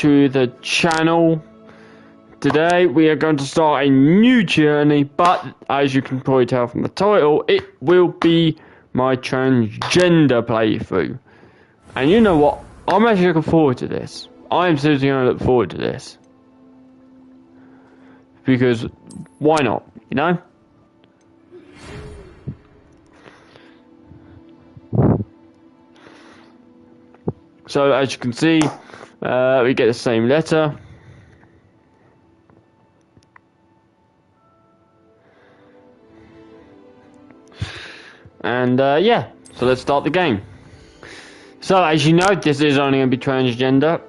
to the channel. Today we are going to start a new journey, but as you can probably tell from the title, it will be my transgender playthrough. And you know what? I'm actually looking forward to this. I am seriously going to look forward to this. Because why not, you know? So as you can see, we get the same letter. And yeah, so let's start the game. So as you know, this is only going to be transgender.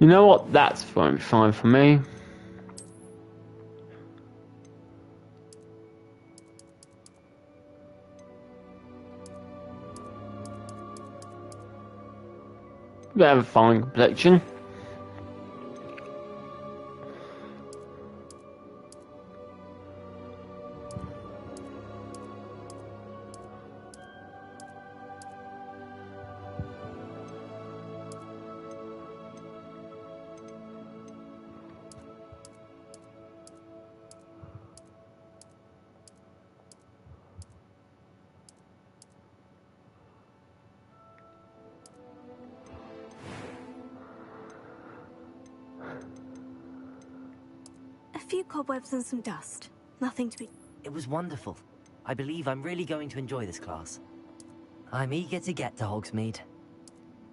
You know what? That's fine for me. We have a fine complexion. A few cobwebs and some dust. Nothing to be... It was wonderful. I believe I'm really going to enjoy this class. I'm eager to get to Hogsmeade.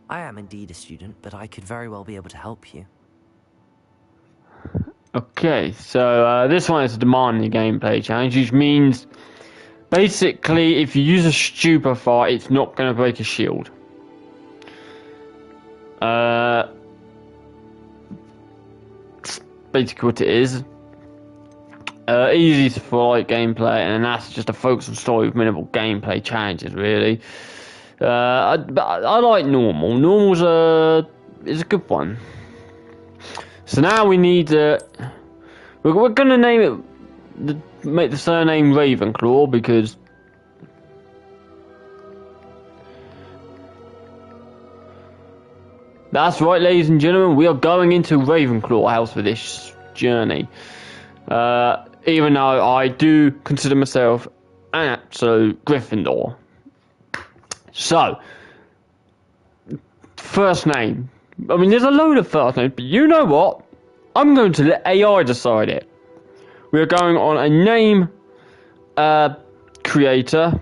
I am indeed a student, but I could very well be able to help you. Okay, so this one is a demanding gameplay challenge, which means basically if you use a stupefier, it's not going to break a shield. Basically what it is. Easy for like gameplay, and that's just a focus on story with minimal gameplay challenges, really. I like normal. Normal's is a good one. So now we need we're gonna name it, make the surname Ravenclaw, because that's right, ladies and gentlemen, we are going into Ravenclaw house for this journey. Even though I do consider myself an absolute Gryffindor. So, first name. I mean, there's a load of first names, but you know what? I'm going to let AI decide it. We're going on a name creator.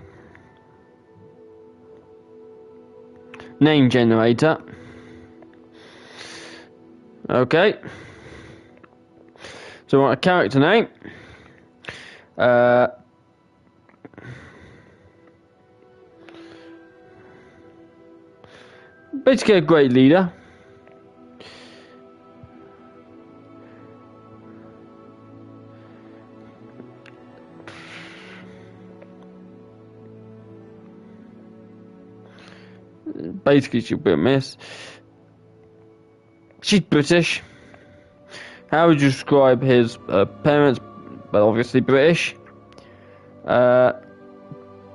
Name generator. Okay. So, we want a character name. Basically a great leader. Basically she'll be a miss. She's British. How would you describe his parents? But obviously British. But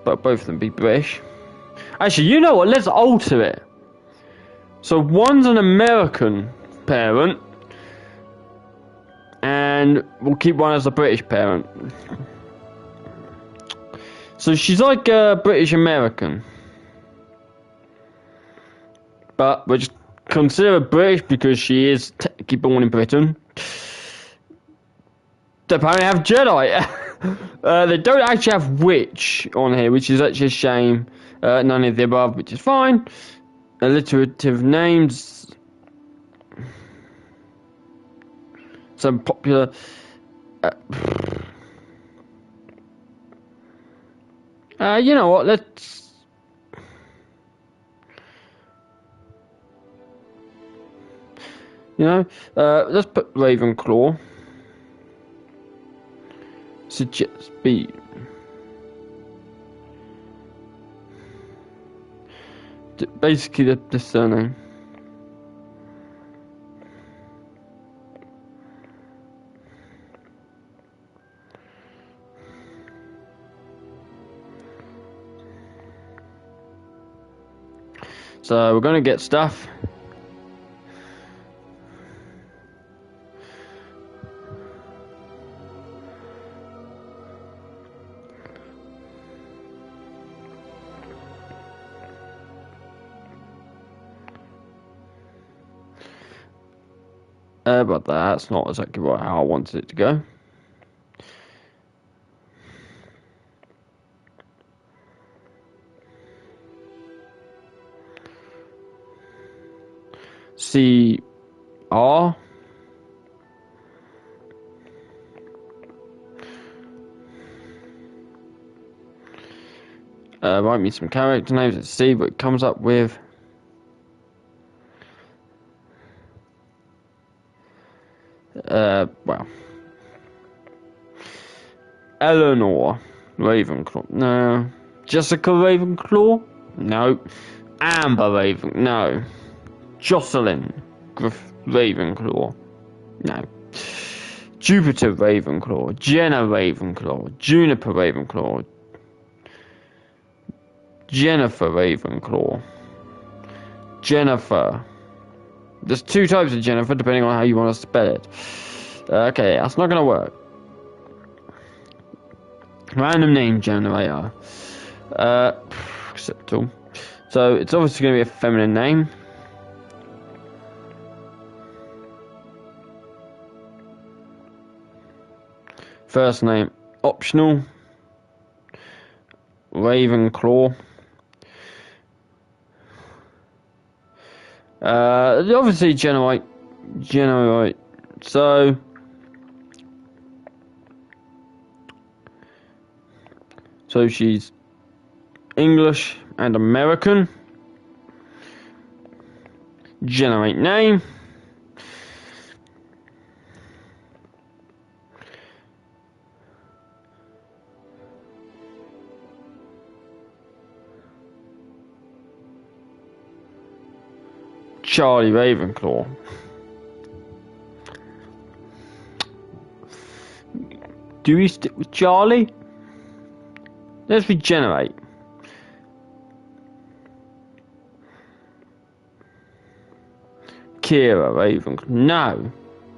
both of them be British. Actually, you know what? Let's alter it. So one's an American parent, and we'll keep one as a British parent. So she's like British American, but we'll just consider her British because she is technically born in Britain. They apparently have Jedi. They don't actually have witch on here, which is actually a shame. None of the above, which is fine. Alliterative names. Some popular. You know what? Let's. Let's put Ravenclaw. Suggest B. Basically, the surname. So we're gonna get stuff. But that's not exactly how I wanted it to go. CR. Write me some character names. Let's see what it comes up with. Well, Eleanor Ravenclaw. No. Jessica Ravenclaw. No. Amber Ravenclaw. No. Jocelyn Ravenclaw. No. Jupiter Ravenclaw. Jenna Ravenclaw. Juniper Ravenclaw. Jennifer Ravenclaw. Jennifer. There's two types of Jennifer, depending on how you want to spell it. Okay, that's not going to work. Random name generator. Accept all. So, it's obviously going to be a feminine name. First name, optional. Ravenclaw. Obviously generate. So she's English and American. Generate name. Charlie Ravenclaw. Do we stick with Charlie? Let's regenerate. Kira Ravenclaw. No.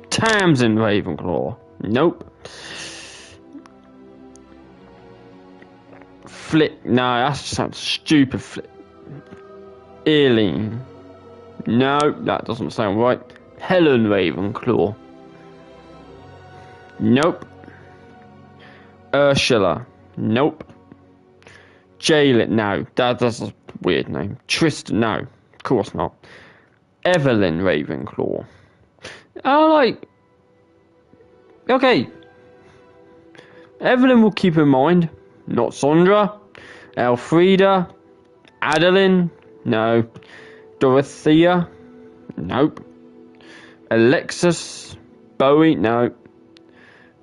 Tamsin Ravenclaw. Nope. Flick. No, that sounds stupid. Flick. Eileen. No, that doesn't sound right. Helen Ravenclaw. Nope. Ursula. Nope. Jalen. No, that's a weird name. Tristan. No, of course not. Evelyn Ravenclaw. Okay. Evelyn will keep in mind. Not Sandra. Elfrida. Adeline. No. Dorothea. Nope. Alexis. Bowie. No.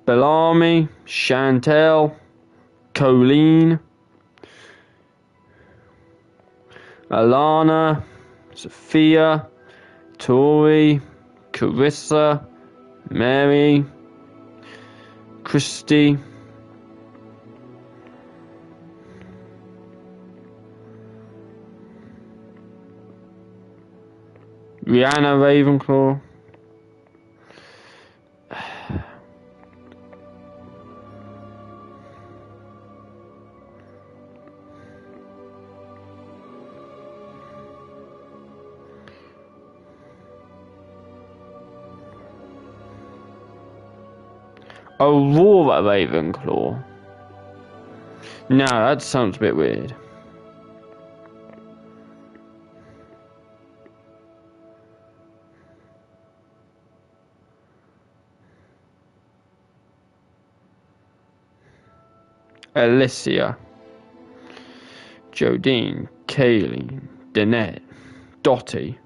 Bellamy. Chantel. Colleen. Alana. Sophia. Tori. Carissa. Mary. Christy. Rihanna Ravenclaw. Aurora Ravenclaw. No, that sounds a bit weird. Alicia. Jodine. Kayleen. Danette. Dottie.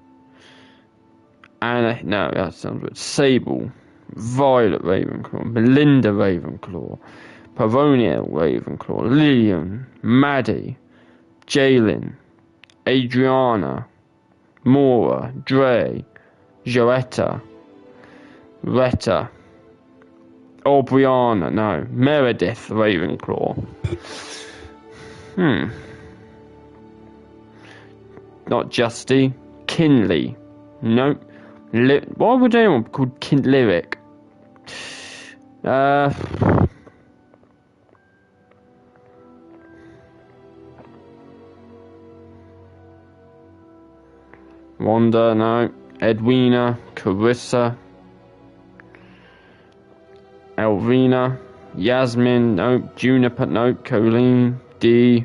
Anna. No, that sounds weird. Sable. Violet Ravenclaw. Melinda Ravenclaw. Pavonia Ravenclaw. Lillian. Maddie. Jalen. Adriana. Maura. Dre. Joetta. Retta. Brianna, no. Meredith Ravenclaw. Not Justy. Kinley. Nope. Why would anyone be called Lyric? Wanda, no. Edwina. Carissa. Elvina. Yasmin, nope. Juniper, nope. Colleen. Dee.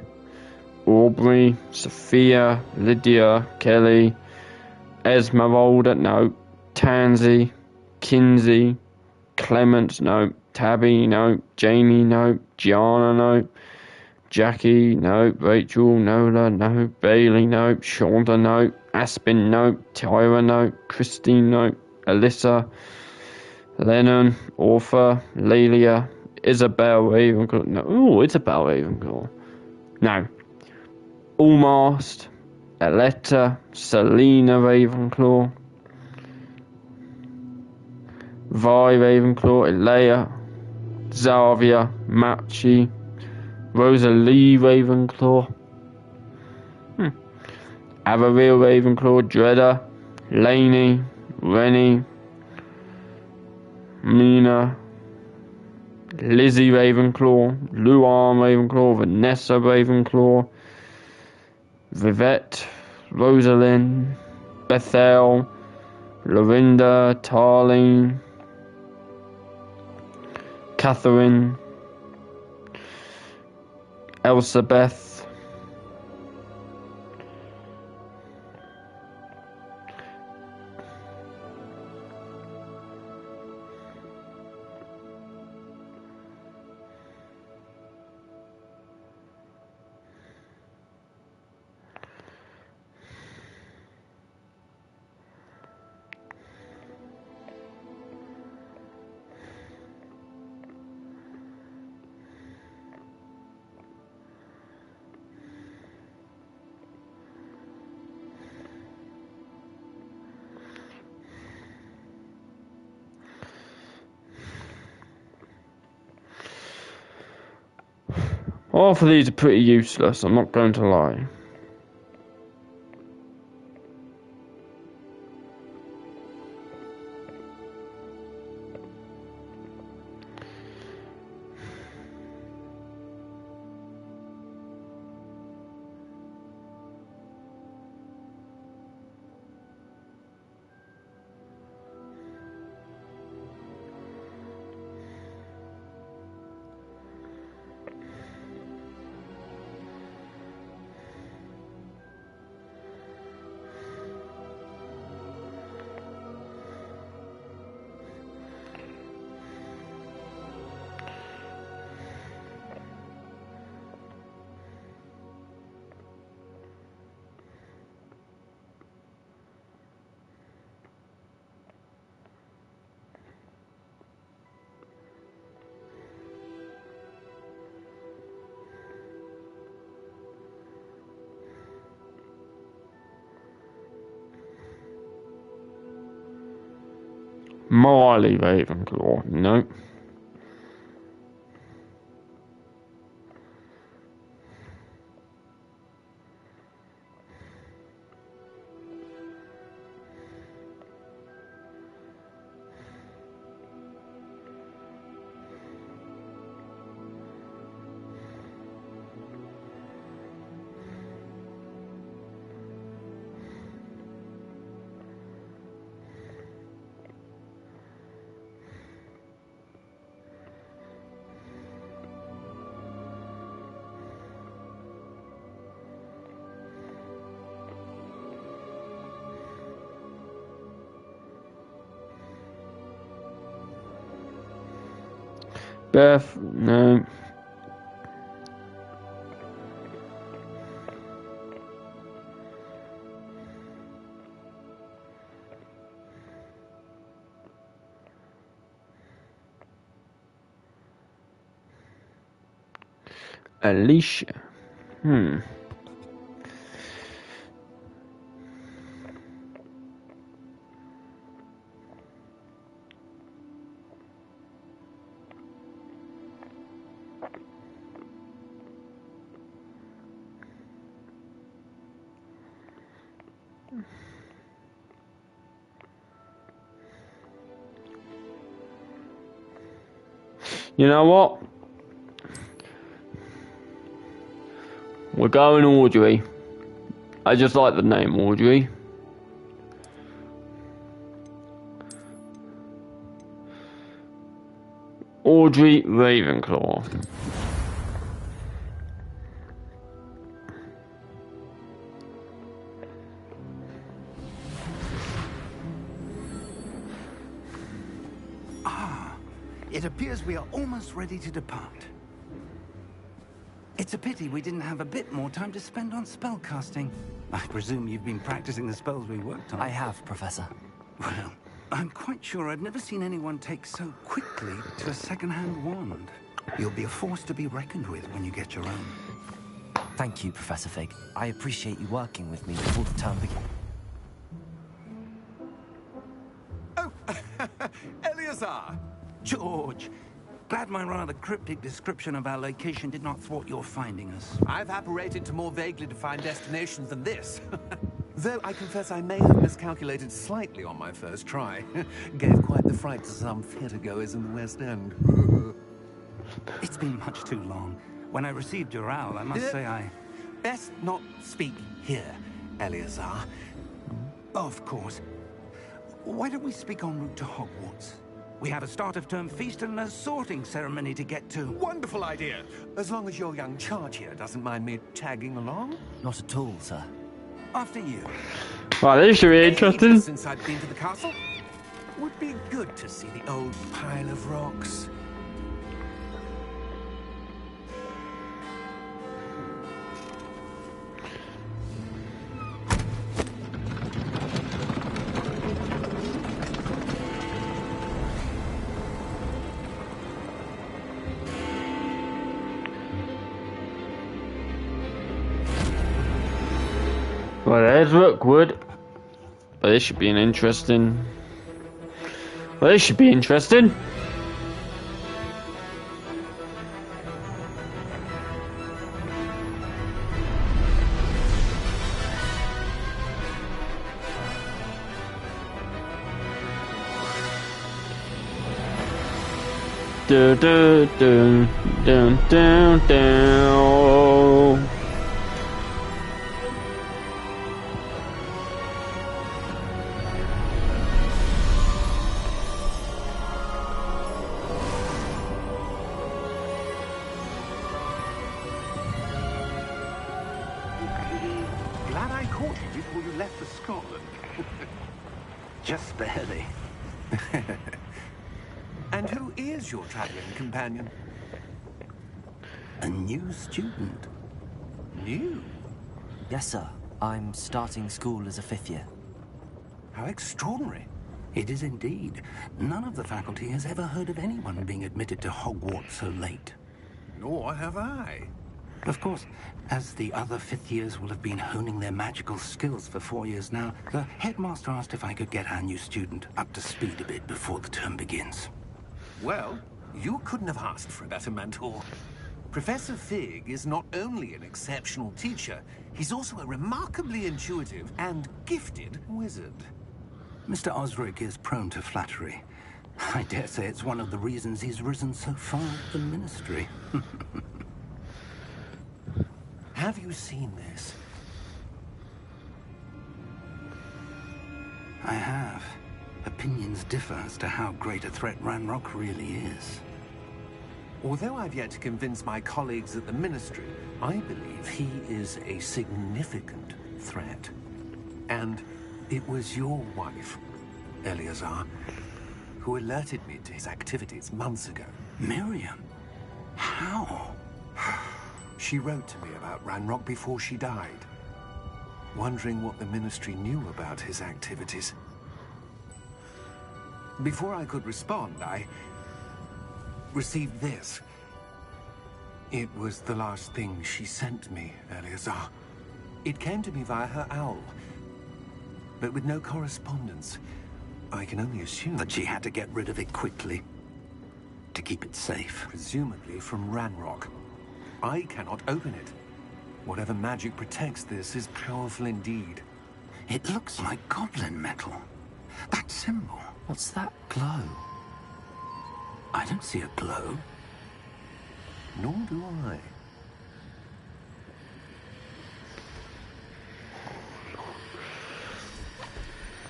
Aubrey. Sophia. Lydia. Kelly. Esmeralda, nope. Tansy. Kinsey. Clement, nope. Tabby, nope. Jamie, nope. Gianna, nope. Jackie, nope. Rachel, Nola, nope. Bailey, nope. Shonda, nope. Aspen, nope. Tyra, nope. Christine, nope. Alyssa. Lennon, Orpha, Lelia, Isabel Ravenclaw. No, ooh, Isabel Ravenclaw. No. Almost. Aletta, Selena Ravenclaw. Vi Ravenclaw, Elea, Zavia, Machi, Rosalie Ravenclaw. Avarill Ravenclaw, Dredder, Lainey, Rennie, Mina, Lizzie Ravenclaw, Luan Ravenclaw, Vanessa Ravenclaw, Vivette, Rosalind, Bethel, Lorinda, Tarlene, Catherine, Elsabeth, half of these are pretty useless, I'm not going to lie. Marley Ravenclaw, no. Beth, no. Alicia. You know what? We're going Audrey. I just like the name Audrey. Audrey Ravenclaw. It appears we are almost ready to depart. It's a pity we didn't have a bit more time to spend on spellcasting. I presume you've been practicing the spells we worked on. I have, Professor. Well, I'm quite sure I've never seen anyone take so quickly to a second-hand wand. You'll be a force to be reckoned with when you get your own. Thank you, Professor Fig. I appreciate you working with me before the term begins. Oh, Eleazar! George! Glad my rather cryptic description of our location did not thwart your finding us. I've apparated to more vaguely defined destinations than this. Though I confess I may have miscalculated slightly on my first try. Gave quite the fright to some theatergoers in the West End. It's been much too long. When I received your owl, I must say I... Best not speak here, Eleazar. Of course. Why don't we speak en route to Hogwarts? We have a start-of-term feast and a sorting ceremony to get to. Wonderful idea. As long as your young charge here doesn't mind me tagging along. Not at all, sir. After you. Wow, this should be interesting. Ages since I've been to the castle. Would be good to see the old pile of rocks. Well, there's Rookwood. But this should be an interesting... Well, this should be interesting. Do do do do do do. Glad I caught you before you left for Scotland. Just barely. And who is your traveling companion? A new student. New? Yes, sir. I'm starting school as a 5th year. How extraordinary. It is indeed. None of the faculty has ever heard of anyone being admitted to Hogwarts so late. Nor have I. Of course, as the other 5th years will have been honing their magical skills for 4 years now, the headmaster asked if I could get our new student up to speed a bit before the term begins. Well, you couldn't have asked for a better mentor. Professor Fig is not only an exceptional teacher, he's also a remarkably intuitive and gifted wizard. Mr. Osric is prone to flattery. I dare say it's one of the reasons he's risen so far in the ministry. Have you seen this? I have. Opinions differ as to how great a threat Ranrock really is. Although I've yet to convince my colleagues at the Ministry, I believe he is a significant threat. And it was your wife, Eleazar, who alerted me to his activities months ago. Miriam? How? She wrote to me about Ranrock before she died, wondering what the Ministry knew about his activities. Before I could respond, I received this. It was the last thing she sent me, Eleazar. It came to me via her owl, but with no correspondence. I can only assume That she had to get rid of it quickly to keep it safe. presumably from Ranrock. I cannot open it. Whatever magic protects this is powerful indeed. It looks like goblin metal. That symbol. What's that glow? I don't see a glow. Nor do I.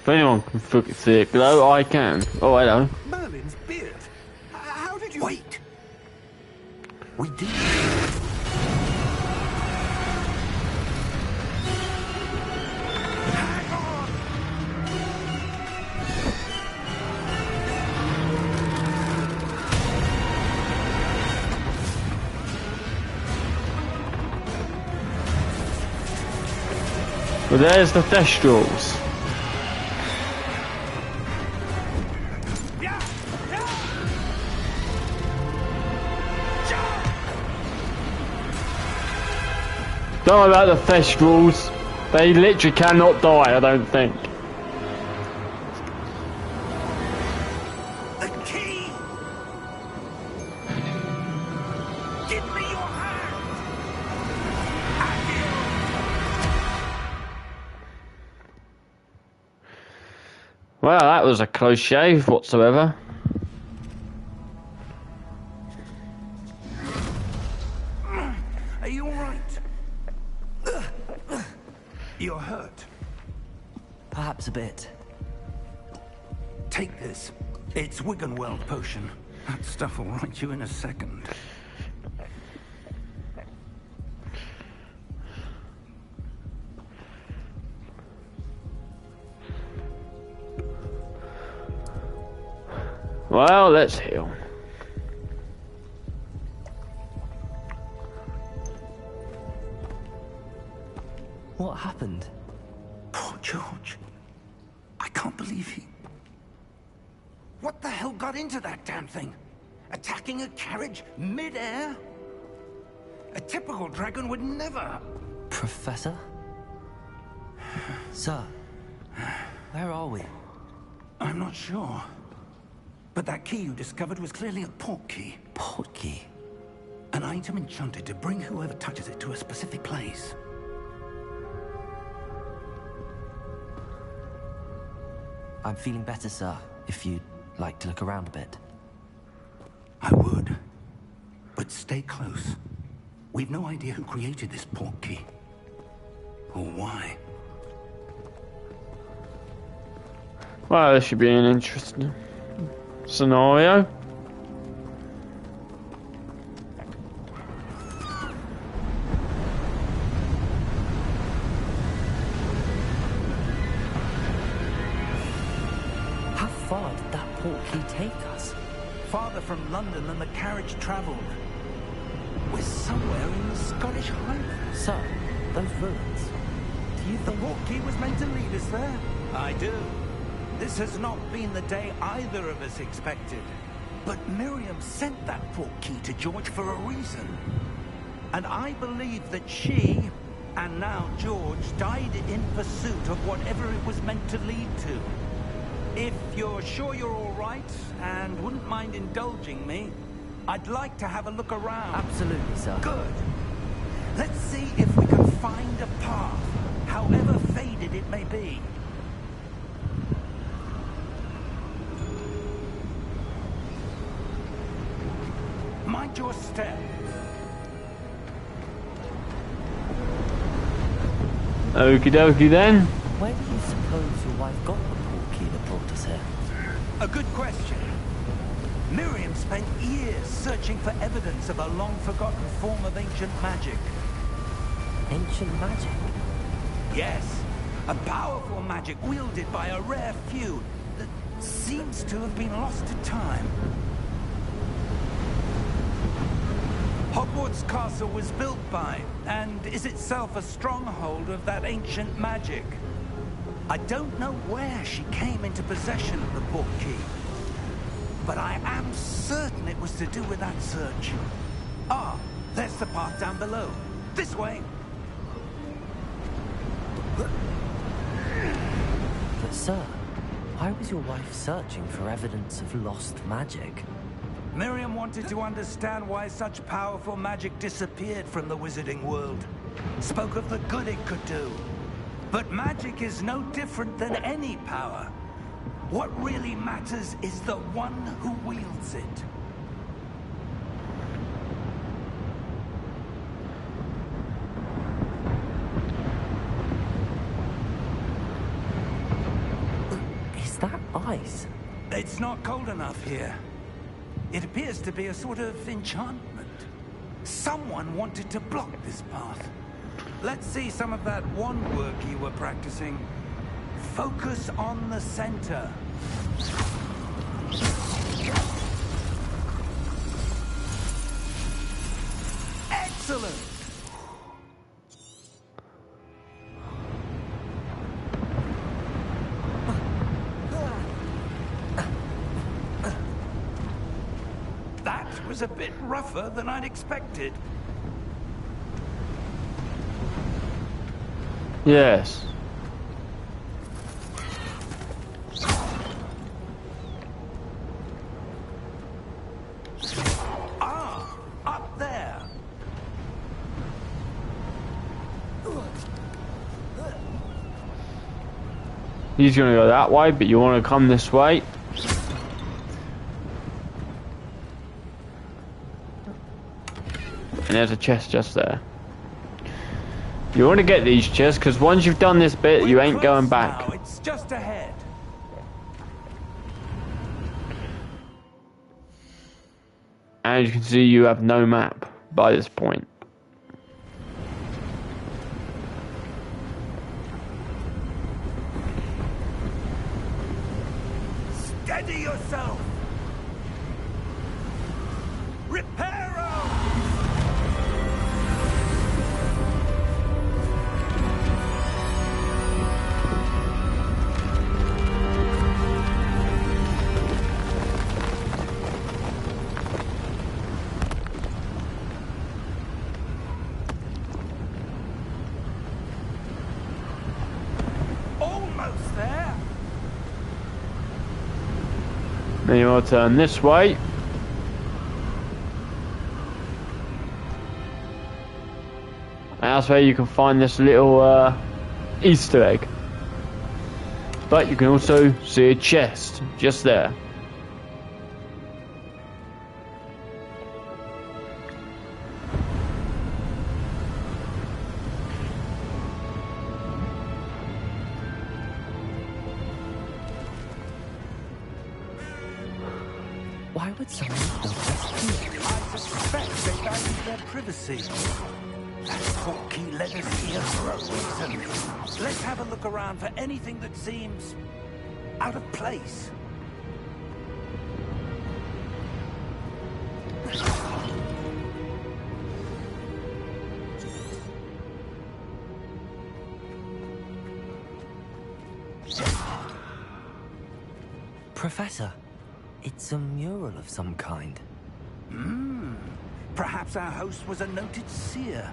If anyone can fucking see it glow, I can. Oh, hello. Merlin's beard. How did you... Wait! We did. Hang on! Well, there's the Thestrals. Don't worry about the Thestrals. They literally cannot die, I don't think. The key! Give me your hand! Well, that was a close shave whatsoever. Are you all right? You're hurt. Perhaps a bit. Take this. It's Wiggenweld potion. That stuff will right you in a second. Well, let's heal. What happened? Poor George. I can't believe he... What the hell got into that damn thing? Attacking a carriage mid-air? A typical dragon would never... Professor? Sir, where are we? I'm not sure. But that key you discovered was clearly a portkey. Portkey? An item enchanted to bring whoever touches it to a specific place. I'm feeling better, sir, if you'd like to look around a bit. I would. But stay close. We've no idea who created this portkey. Or why. Well, this should be an interesting scenario. How far did that portkey take us? Farther from London than the carriage travelled. We're somewhere in the Scottish Highlands. Sir, those ruins. Do you The think... portkey was meant to lead us there. I do. This has not been the day either of us expected. But Miriam sent that portkey to George for a reason. And I believe that she, and now George, died in pursuit of whatever it was meant to lead to. If you're sure you're all right, and wouldn't mind indulging me, I'd like to have a look around. Absolutely, sir. Good. Let's see if we can find a path, however faded it may be. Mind your step. Okie dokie then. Where do you suppose your wife got the portkey that brought us here? A good question. Miriam spent years searching for evidence of a long-forgotten form of ancient magic. Ancient magic? Yes, a powerful magic wielded by a rare few that seems to have been lost to time. Hogwarts Castle was built by, and is itself a stronghold of that ancient magic. I don't know where she came into possession of the portkey, but I am certain it was to do with that search. Ah, there's the path down below. This way. But sir, why was your wife searching for evidence of lost magic? Miriam wanted to understand why such powerful magic disappeared from the wizarding world. Spoke of the good it could do. But magic is no different than any power. What really matters is the one who wields it. Is that ice? It's not cold enough here. It appears to be a sort of enchantment. Someone wanted to block this path. Let's see some of that wand work you were practicing. Focus on the center. Excellent! That was a bit rougher than I'd expected. Yes. Ah, up there. He's gonna go that way, but you want to come this way. And there's a chest just there. You want to get these chests, because once you've done this bit, you ain't going back. Now. It's just ahead. And you can see you have no map by this point. Steady yourself. Reparo! Almost there. Then you want to turn this way. And that's where you can find this little Easter egg. But you can also see a chest just there. Why would someone build this here? I suspect they value their privacy. That portkey led us here for a reason. Let's have a look around for anything that seems out of place. Professor, it's a mural of some kind. Perhaps our host was a noted seer.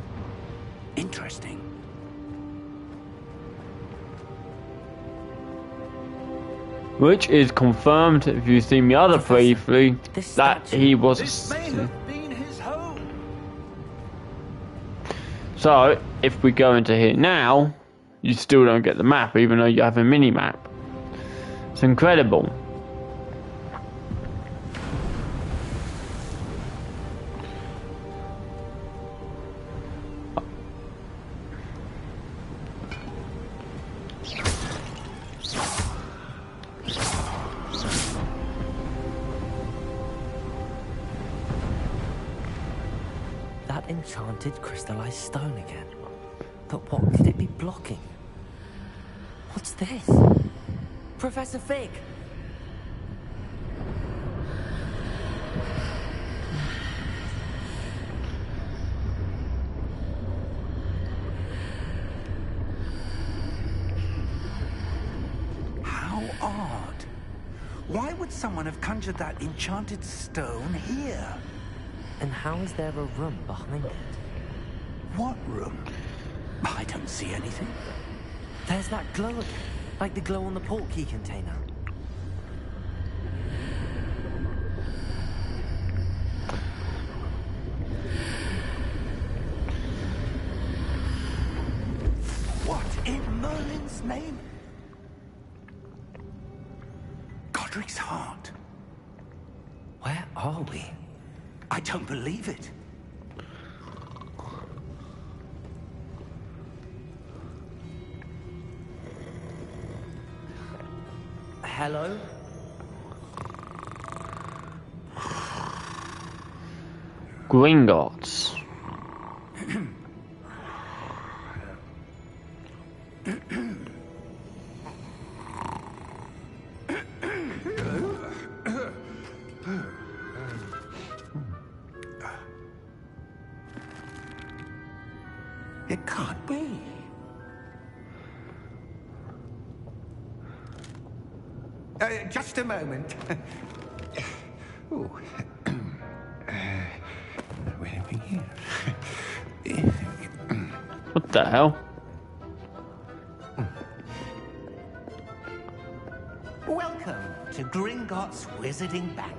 Interesting. Which is confirmed if you've seen the other briefly this that statue- he was This may have been his home. So if we go into here now, you still don't get the map even though you have a mini map. It's incredible. That enchanted crystallized stone again. But what could it be blocking? What's this? Professor Fig! odd. Why would someone have conjured that enchanted stone here? And how is there a room behind it? What room? I don't see anything. There's that glow again, like the glow on the portkey container. What in Merlin's name? Godric's heart. Where are we? I don't believe it. Hello? Gringotts. It can't be. Just a moment. Ooh. Where are we here? What the hell? Welcome to Gringotts Wizarding Bank.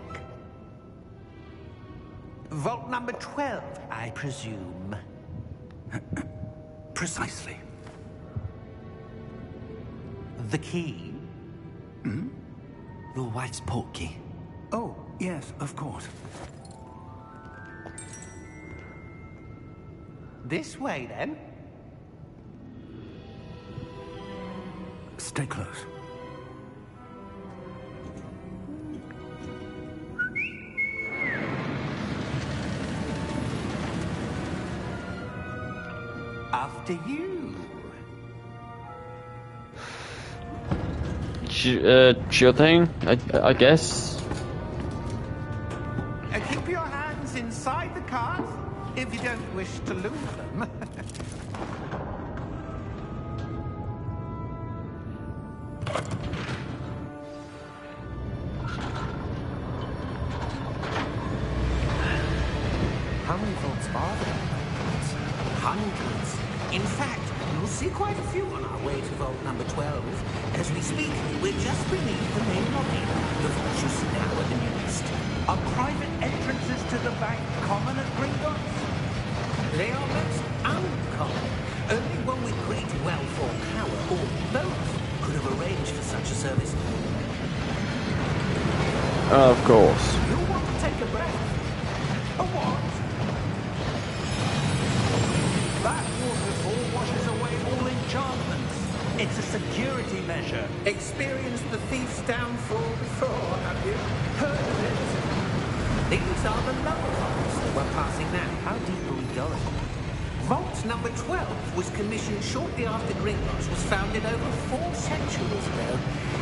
Vault number 12, I presume. Precisely. The key? Your wife's portkey. Oh, yes, of course. This way, then. Stay close. After you. Sure thing, I guess. Keep your hands inside the cart if you don't wish to lose them. How many vaults are there? Hundreds. In fact, you'll see quite a few on our way to vault number 12. As we speak, we're just beneath the main lobby. The vaults you see now are the newest. Are private entrances to the bank common at Gringotts? They are most uncommon. Only one with great wealth or power, or both, could have arranged for such a service. Of course. You want to take a breath? A what? That waterfall washes away all enchantments. It's a security measure. Experienced the thief's downfall before, have you? Heard of it? These are the lower vaults that we're passing now. How deep are we going? Vault number 12 was commissioned shortly after Gringotts was founded over 4 centuries ago.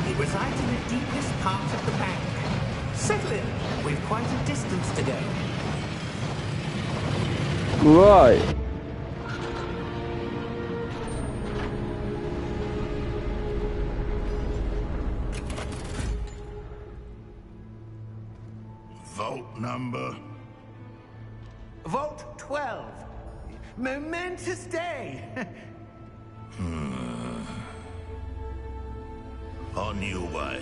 It resides in the deepest part of the bank. Settle in. We've quite a distance to go. Right. Vault number. Vault 12. Momentous day. On your way.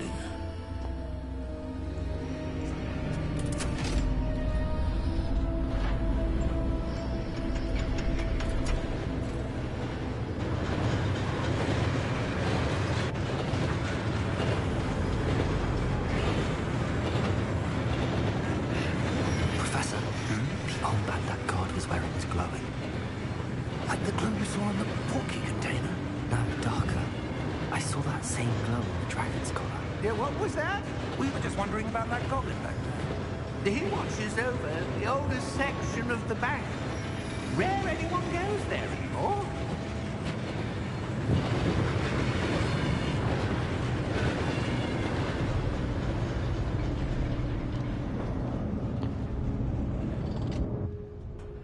Professor, the old band that guard was wearing was glowing. Like the glow you saw on the portkey container. No, darker. I saw that same glow on the dragon's collar. Yeah, what was that? We were just wondering about that goblin back there. He watches over the oldest section of the bank. Rare anyone goes there anymore.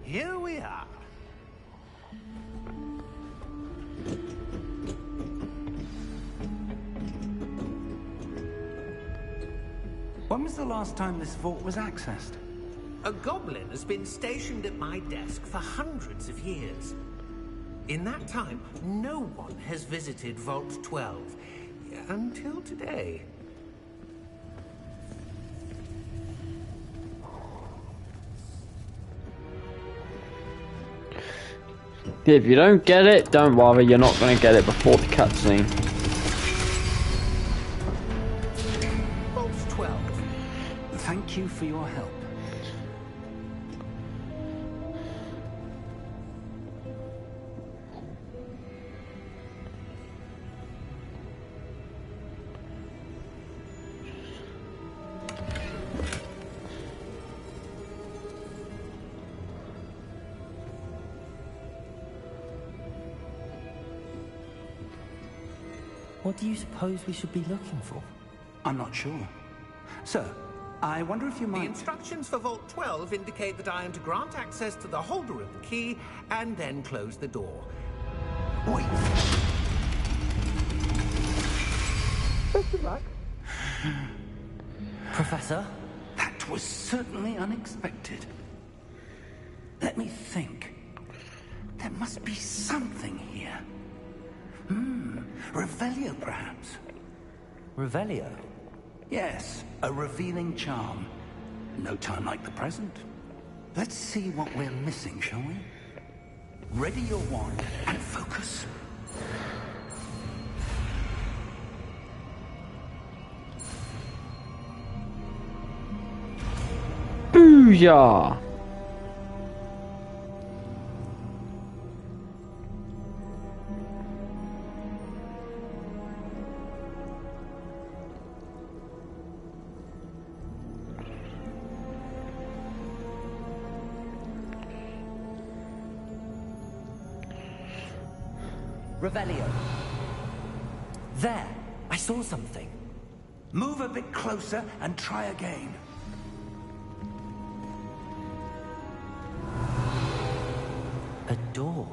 Here we are. When was the last time this vault was accessed? A goblin has been stationed at my desk for hundreds of years. In that time, no one has visited Vault 12. Until today. If you don't get it, don't worry, you're not going to get it before the cutscene. Vault 12. Thank you for your help. What do you suppose we should be looking for? I'm not sure. Sir, I wonder if you The might... instructions for Vault 12 indicate that I am to grant access to the holder of the key and then close the door. Wait. Best of luck. Professor? That was certainly unexpected. Let me think. There must be something here. Revelio, perhaps? Revelio? Yes, a revealing charm. No time like the present. Let's see what we're missing, shall we? Ready your wand and focus. Booyah! Revelio. There! I saw something. Move a bit closer and try again. A door.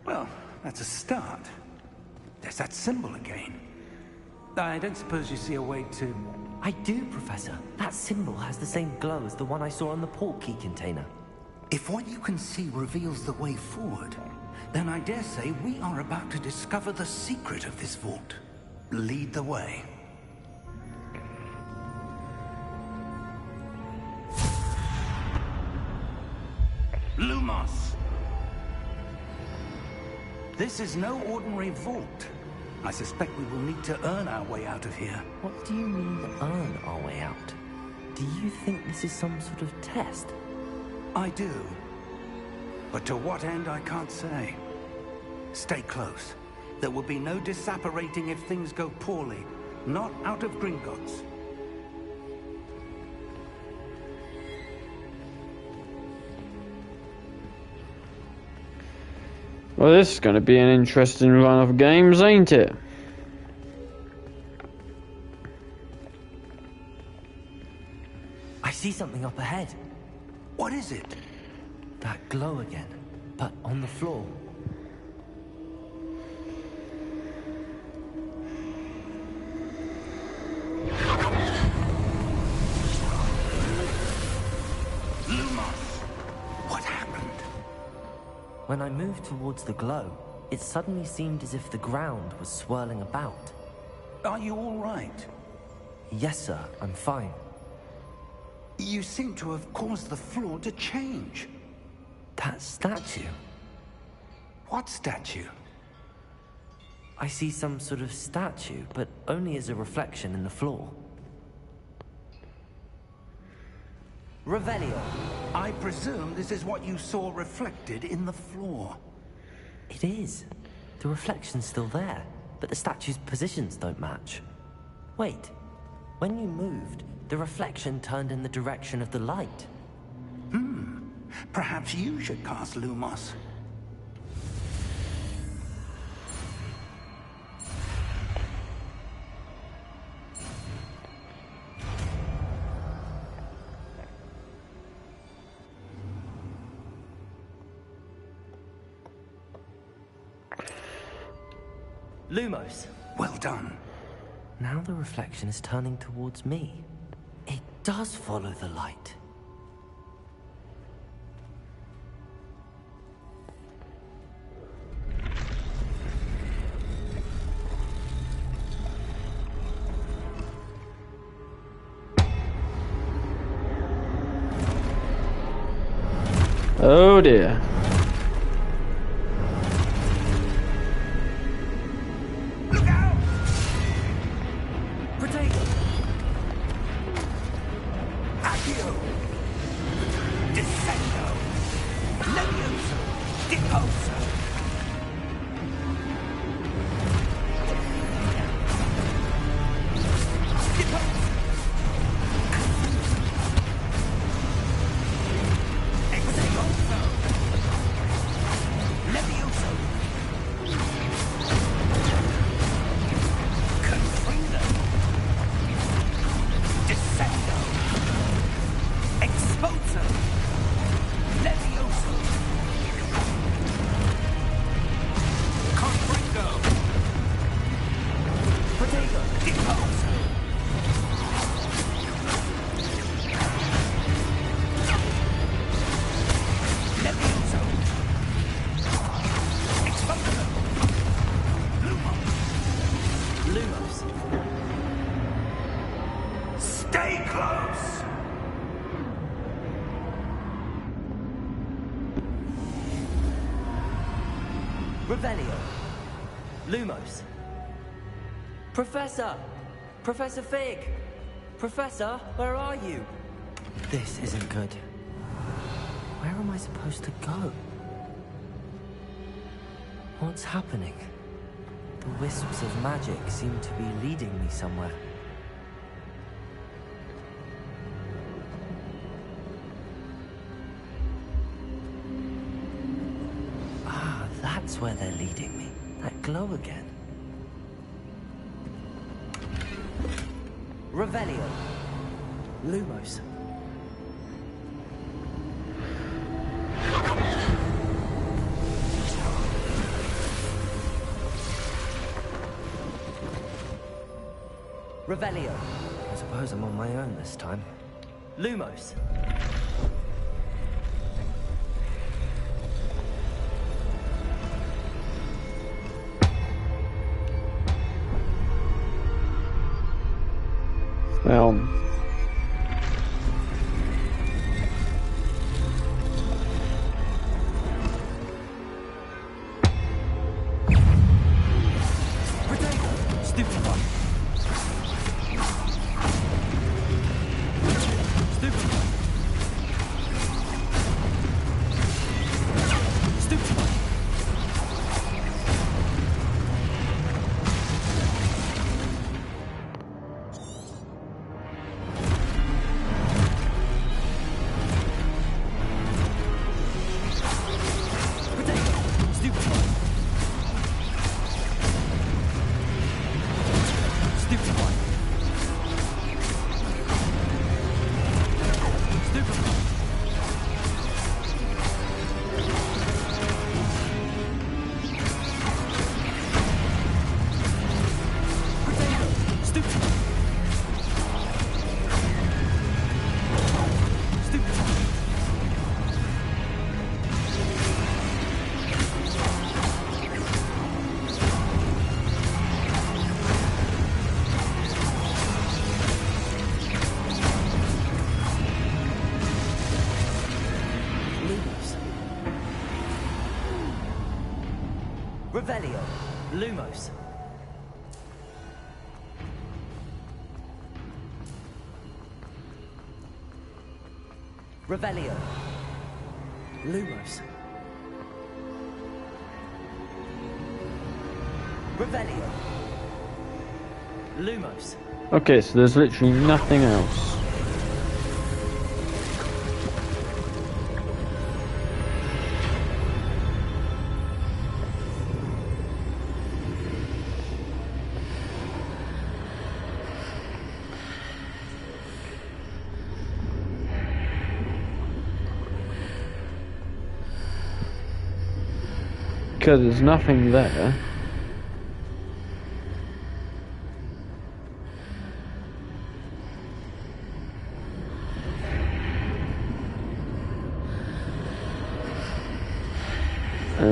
Well, that's a start. There's that symbol again. I don't suppose you see a way to... I do, Professor. That symbol has the same glow as the one I saw on the port key container. If what you can see reveals the way forward, then I dare say we are about to discover the secret of this vault. Lead the way. Lumos! This is no ordinary vault. I suspect we will need to earn our way out of here. What do you mean, earn our way out? Do you think this is some sort of test? I do. But to what end, I can't say. Stay close. There will be no disapparating if things go poorly. Not out of Gringotts. Well, this is going to be an interesting run of games, ain't it? I see something up ahead. What is it? That glow again, but on the floor. Lumos! What happened? When I moved towards the glow, it suddenly seemed as if the ground was swirling about. Are you all right? Yes, sir, I'm fine. You seem to have caused the floor to change. That statue. What statue? I see some sort of statue, but only as a reflection in the floor. Revelio. I presume this is what you saw reflected in the floor. It is. The reflection's still there, but the statue's positions don't match. Wait. When you moved, the reflection turned in the direction of the light. Perhaps you should cast Lumos. Lumos. Well done. Now the reflection is turning towards me. does follow the light. Oh dear. Look out! Protego! Accio! Descendo! Levioso! Deposo! Deposo! Exeoso! Levioso! Confringo! Descendo! Exposo! Levioso! Confringo! Protego! Deposo! Levioso! Exposo! Lumo! Lumos! Stay close! Revelio! Lumos! Professor! Professor Fig! Professor, where are you? This isn't good. Where am I supposed to go? What's happening? The wisps of magic seem to be leading me somewhere. Ah, that's where they're leading me. That glow again. Revelio. Lumos. Revelio. I suppose I'm on my own this time. Lumos. Well, Stupid one. Stupid one. Stupid one. Potato. Stupid one. Stupid one. Stupid one. Potato. Stupid one. Stupid one. Lumos. Revelio. Lumos. Revelio. Lumos. Revelio. Lumos. okay, so there's literally nothing else. Because there's nothing there.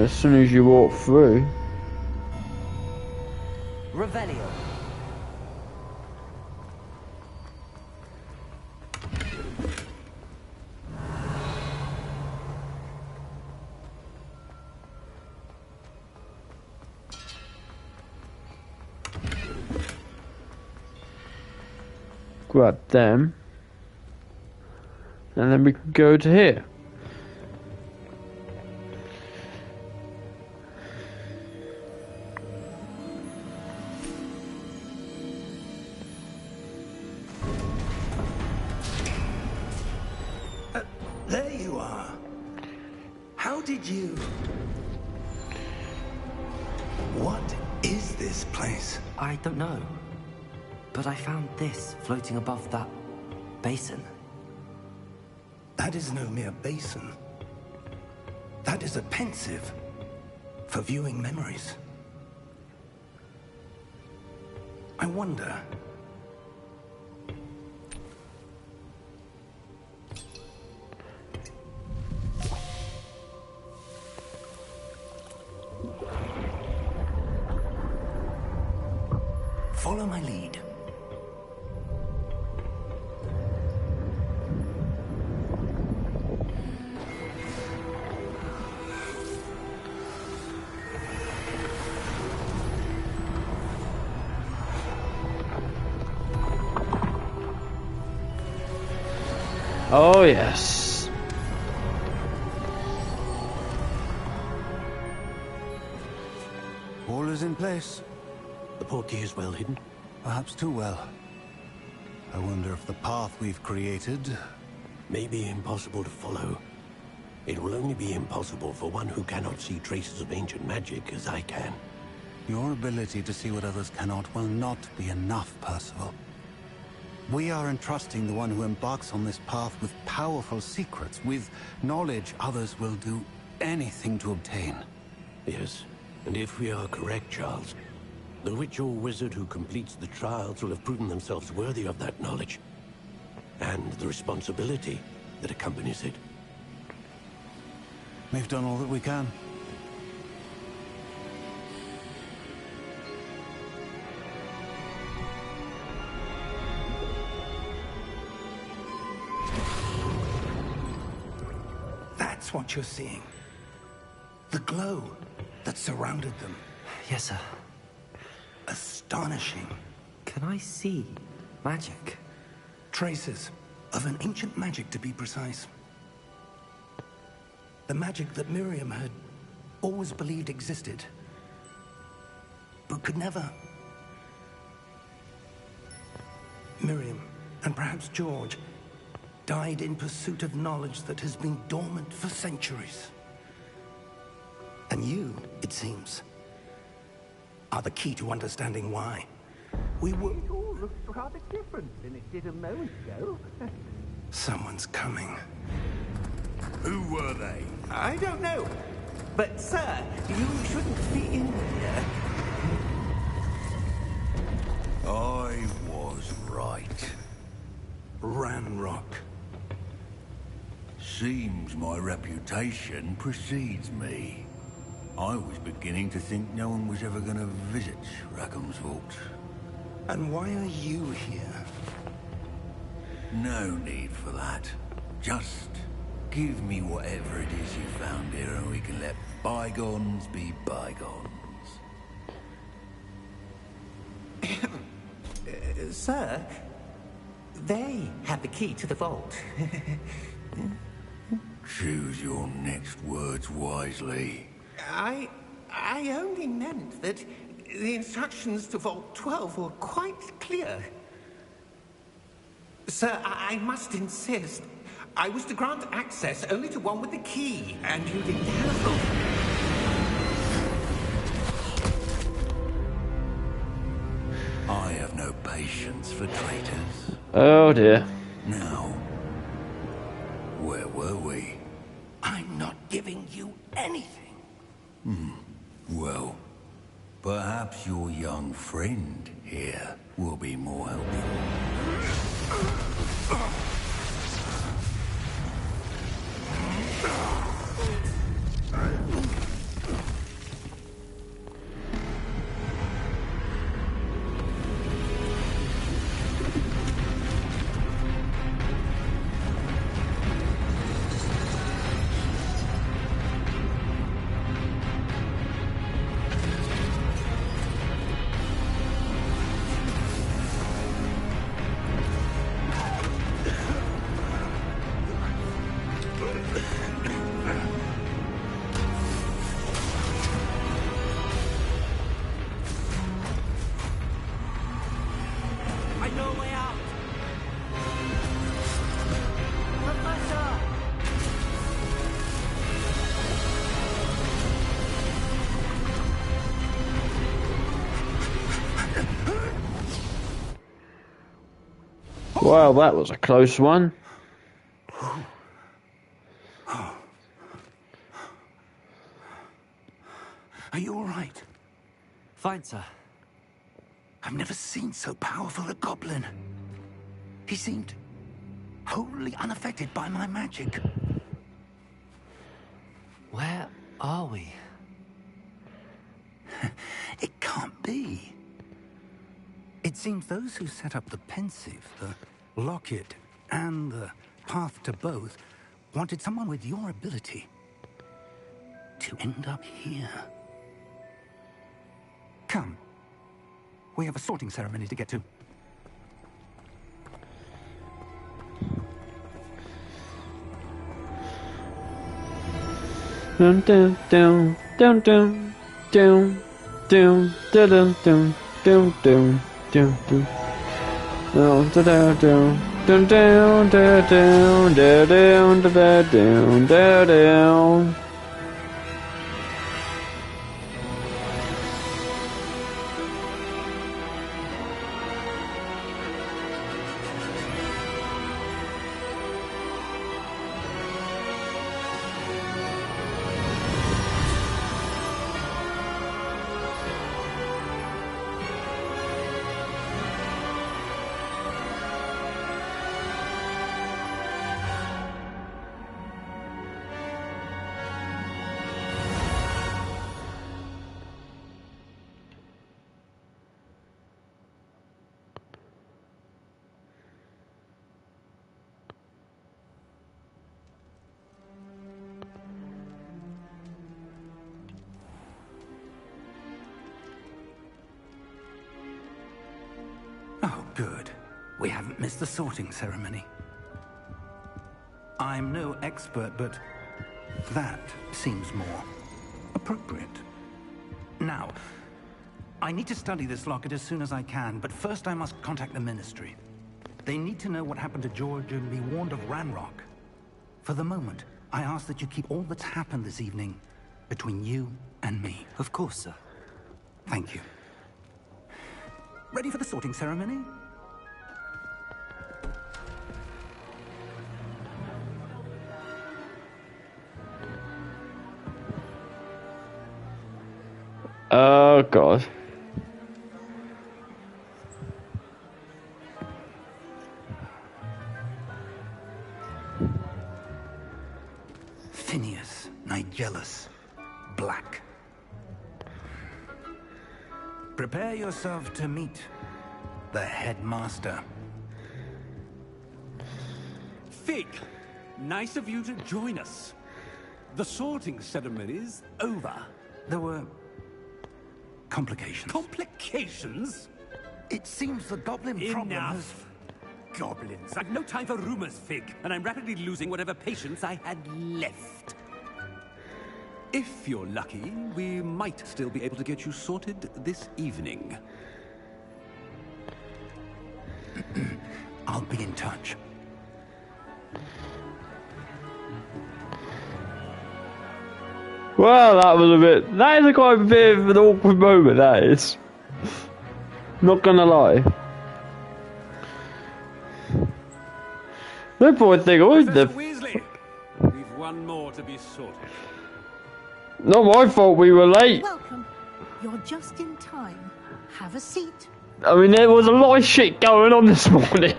as soon as you walk through. Revelio. Grab them. And then we can go to here. There you are. How did you... What is this place? I don't know. But I found this floating above that basin. That is no mere basin. That is a pensive for viewing memories. I wonder... Follow my lead. Oh yes. All is in place. The portkey is well hidden. Perhaps too well. I wonder if the path we've created... May be impossible to follow. It will only be impossible for one who cannot see traces of ancient magic as I can. Your ability to see what others cannot will not be enough, Percival. We are entrusting the one who embarks on this path with powerful secrets, with knowledge others will do anything to obtain. Yes, and if we are correct, Charles, the witch or wizard who completes the trials will have proven themselves worthy of that knowledge, and the responsibility that accompanies it. We've done all that we can. That's what you're seeing. The glow that surrounded them. Yes, sir. Astonishing. Can I see magic? Traces of an ancient magic, to be precise. The magic that Miriam had always believed existed, but could never. Miriam, and perhaps George, died in pursuit of knowledge that has been dormant for centuries. And you, it seems, are the key to understanding why. We were... It all looks rather different than it did a moment ago. Someone's coming. Who were they? I don't know. But, sir, you shouldn't be in here. I was right. Ranrock. Seems my reputation precedes me. I was beginning to think no one was ever going to visit Rackham's Vault. And why are you here? No need for that. Just give me whatever it is you found here and we can let bygones be bygones. Sir, they have the key to the vault. Choose your next words wisely. I only meant that the instructions to Vault 12 were quite clear. Sir, I must insist. I was to grant access only to one with the key, and you didn't have them. I have no patience for traitors. Oh dear. Now, where were we? I'm not giving you anything. Well, perhaps your young friend here will be more helpful. Well, that was a close one. Are you all right? Fine, sir. I've never seen so powerful a goblin. He seemed wholly unaffected by my magic. Where are we? It can't be. It seems those who set up the pensive, the locket, and the path to both wanted someone with your ability to end up here. Come. We have a sorting ceremony to get to. Dun dun dun dun dun dun dun dun dun dun dun dun dun. Dun dun dun dun dun dun dun dun dun dun dun. Oh, good. We haven't missed the sorting ceremony. I'm no expert, but that seems more appropriate. Now, I need to study this locket as soon as I can, but first I must contact the Ministry. They need to know what happened to George and be warned of Ranrock. For the moment, I ask that you keep all that's happened this evening between you and me. Of course, sir. Thank you. Ready for the sorting ceremony? Oh God. Phineas, Nigellus, Black. Prepare yourself to meet the headmaster. Fig, nice of you to join us. The sorting ceremony's over. There were complications. Complications? It seems the goblin problem has... Enough. Goblins. I've no time for rumors, Fig, and I'm rapidly losing whatever patience I had left. If you're lucky, we might still be able to get you sorted this evening. I'll be in touch. Well, that is quite a bit of an awkward moment, that is. Not gonna lie. No poor thing, always the... Weasley, we've one more to be sorted. Not my fault we were late. Welcome. You're just in time. Have a seat. I mean, there was a lot of shit going on this morning.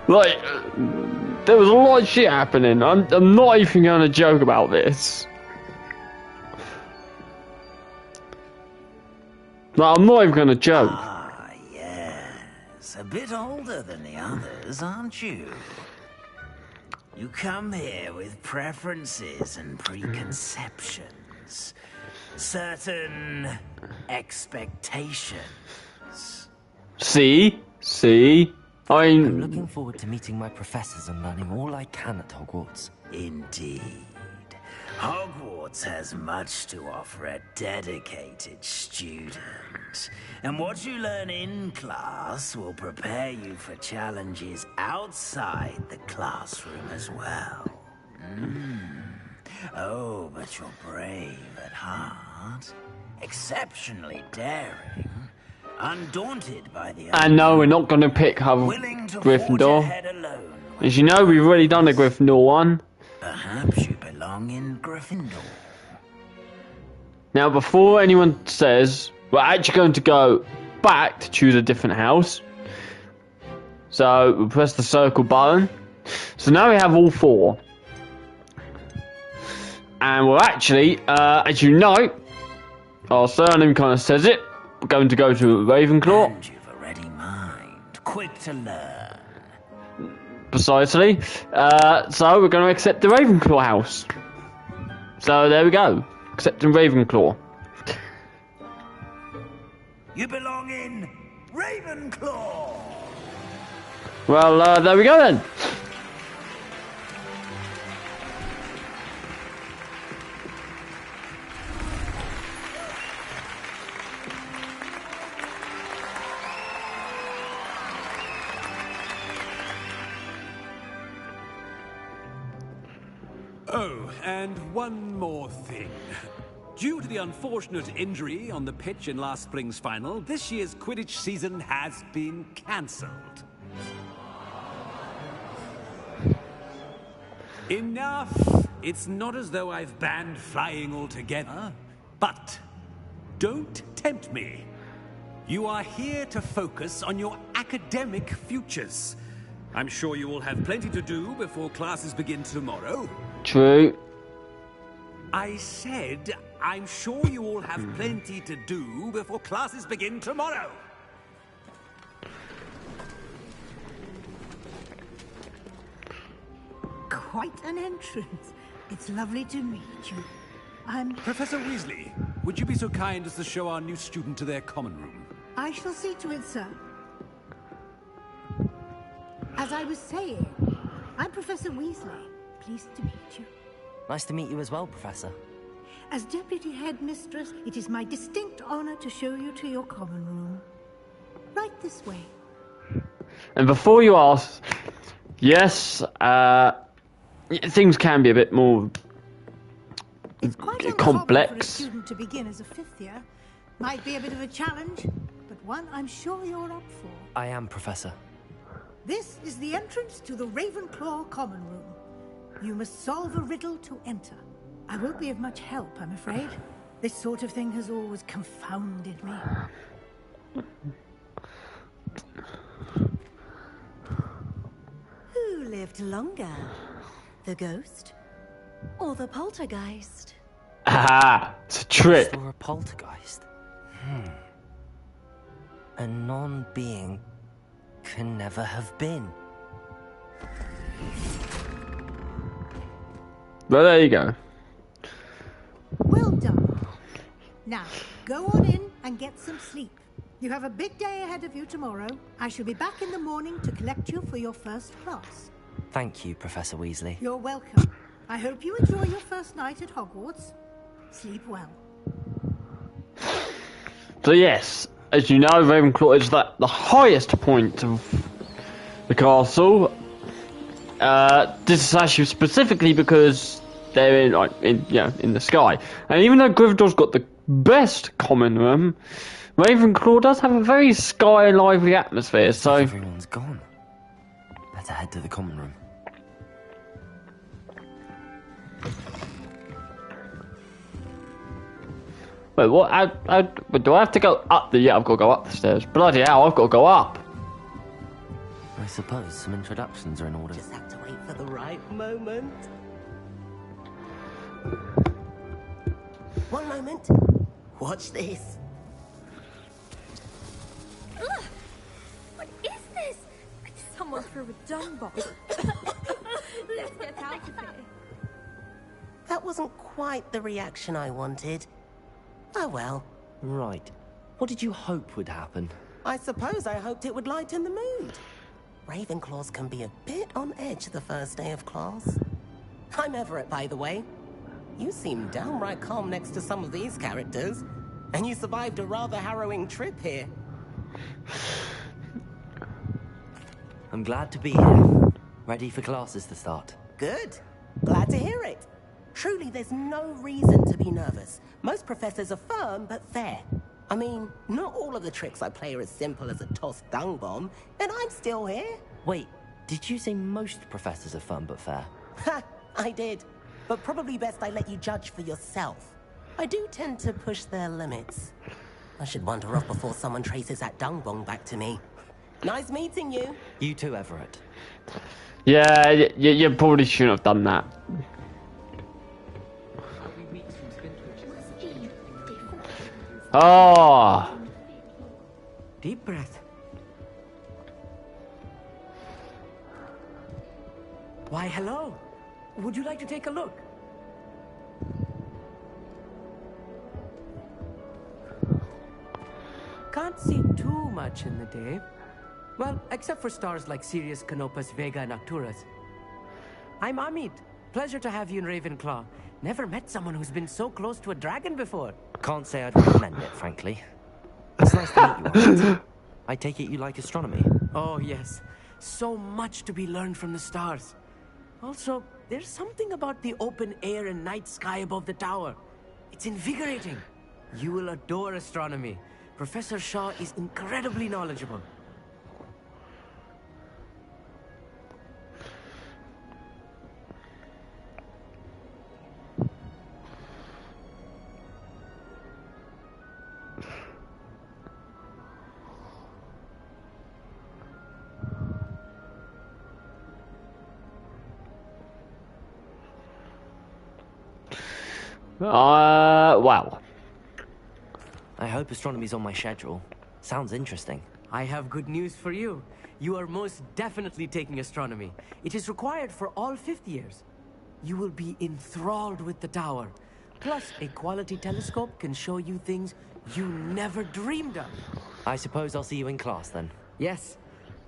Like, there was a lot of shit happening. I'm not even gonna joke about this. No, I'm not even gonna joke. Ah, yes. A bit older than the others, aren't you? You come here with preferences and preconceptions. Certain expectations. See? I'm looking forward to meeting my professors and learning all I can at Hogwarts. Indeed. Hogwarts has much to offer a dedicated student. And what you learn in class will prepare you for challenges outside the classroom as well. Oh, but you're brave at heart. Exceptionally daring. undaunted by the And no, we're not going to pick her willing to forge Gryffindor. ahead alone. As you know, we've already done a Gryffindor one. Perhaps you belong in Gryffindor. Now, before anyone says, we're actually going to go back to choose a different house. So, we press the circle button. So now we have all 4. And we're actually, as you know, our surname kind of says it. We're going to go to Ravenclaw. And you've a ready mind, quick to learn. Precisely. So we're going to accept the Ravenclaw house. So there we go. Accepting Ravenclaw. You belong in Ravenclaw. Well, there we go then. Oh, and one more thing. Due to the unfortunate injury on the pitch in last spring's final, this year's Quidditch season has been cancelled. Enough! It's not as though I've banned flying altogether, but don't tempt me. You are here to focus on your academic futures. I'm sure you all have plenty to do before classes begin tomorrow. True. I said, I'm sure you all have plenty to do before classes begin tomorrow. Quite an entrance. It's lovely to meet you. I'm... Professor Weasley, would you be so kind as to show our new student to their common room? I shall see to it, sir. As I was saying, I'm Professor Weasley. Pleased to meet you. Nice to meet you as well, Professor. As Deputy Headmistress, it is my distinct honor to show you to your common room. Right this way. And before you ask, yes, things can be a bit more It's quite complex. For a student to begin as a 5th year. Might be a bit of a challenge, but one I'm sure you're up for. I am, Professor. This is the entrance to the Ravenclaw common room. You must solve a riddle to enter. I won't be of much help, I'm afraid. This sort of thing has always confounded me. Who lived longer? The ghost or the poltergeist? Ah, it's a trick. Or a poltergeist? A non-being can never have been. Well, there you go. Well done. Now, go on in and get some sleep. You have a big day ahead of you tomorrow. I shall be back in the morning to collect you for your first class. Thank you, Professor Weasley. You're welcome. I hope you enjoy your first night at Hogwarts. Sleep well. So yes, as you know, Ravenclaw is the highest point of the castle. This is actually specifically because they're in the sky. And even though Gryffindor's got the best common room, Ravenclaw does have a very sky lively atmosphere. So everyone's gone. Better head to the common room. wait, what? Do I have to go up the? Yeah, I've got to go up the stairs. Bloody hell, I've got to go up. I suppose some introductions are in order. Just have to wait for the right moment. One moment. Watch this. Ugh! What is this? Someone threw a dung bomb. Let's get out of here. That wasn't quite the reaction I wanted. Oh well. Right. What did you hope would happen? I suppose I hoped it would lighten the mood. Ravenclaws can be a bit on edge the first day of class. I'm Everett, by the way. You seem downright calm next to some of these characters. And you survived a rather harrowing trip here. I'm glad to be here. Ready for classes to start. Good. Glad to hear it. Truly, there's no reason to be nervous. Most professors are firm but fair. I mean, not all of the tricks I play are as simple as a tossed dung bomb, and I'm still here. Wait, did you say most professors are fun but fair? Ha! I did. But probably best I let you judge for yourself. I do tend to push their limits. I should wander off before someone traces that dung bomb back to me. Nice meeting you. You too, Everett. Yeah, you probably shouldn't have done that. Oh. Deep breath. Why, hello. Would you like to take a look? Can't see too much in the day. Well, except for stars like Sirius, Canopus, Vega, and Arcturus. I'm Amit. Pleasure to have you in Ravenclaw. Never met someone who's been so close to a dragon before. Can't say I'd recommend it, frankly. It's nice to meet you, Amit. I take it you like astronomy? Oh, yes. So much to be learned from the stars. Also, there's something about the open air and night sky above the tower. It's invigorating. You will adore astronomy. Professor Shaw is incredibly knowledgeable. Wow. I hope astronomy's on my schedule. Sounds interesting. I have good news for you. You are most definitely taking astronomy. It is required for all fifth years. You will be enthralled with the tower. Plus, a quality telescope can show you things you never dreamed of. I suppose I'll see you in class then. Yes.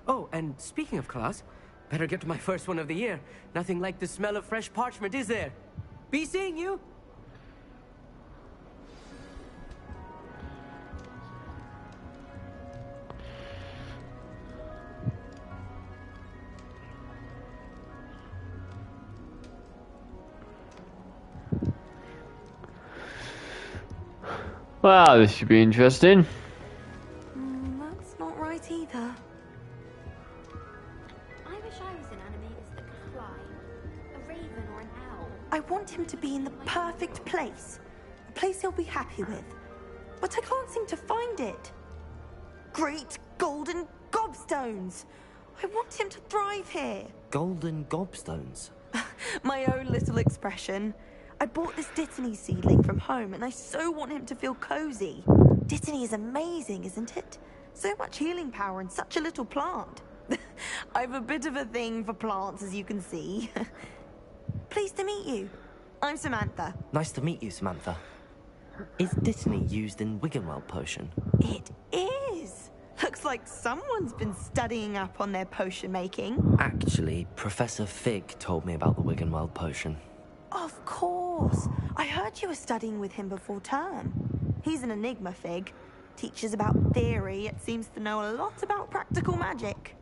Oh, and speaking of class, better get to my first one of the year. Nothing like the smell of fresh parchment, is there? Be seeing you. Well, this should be interesting. That's not right either. I wish I was an animagus that could fly. A raven or an owl. I want him to be in the perfect place. A place he'll be happy with. But I can't seem to find it. Great golden gobstones! I want him to thrive here. Golden gobstones? My own little expression. I bought this Dittany seedling from home and I so want him to feel cozy. Dittany is amazing, isn't it? So much healing power in such a little plant. I've a bit of a thing for plants, as you can see. Pleased to meet you. I'm Samantha. Nice to meet you, Samantha. Is Dittany used in Wiggenweld potion? It is. Looks like someone's been studying up on their potion making. Actually, Professor Fig told me about the Wiggenweld potion. Of course. I heard you were studying with him before term. He's an enigma, Fig. Teaches about theory, yet seems to know a lot about practical magic.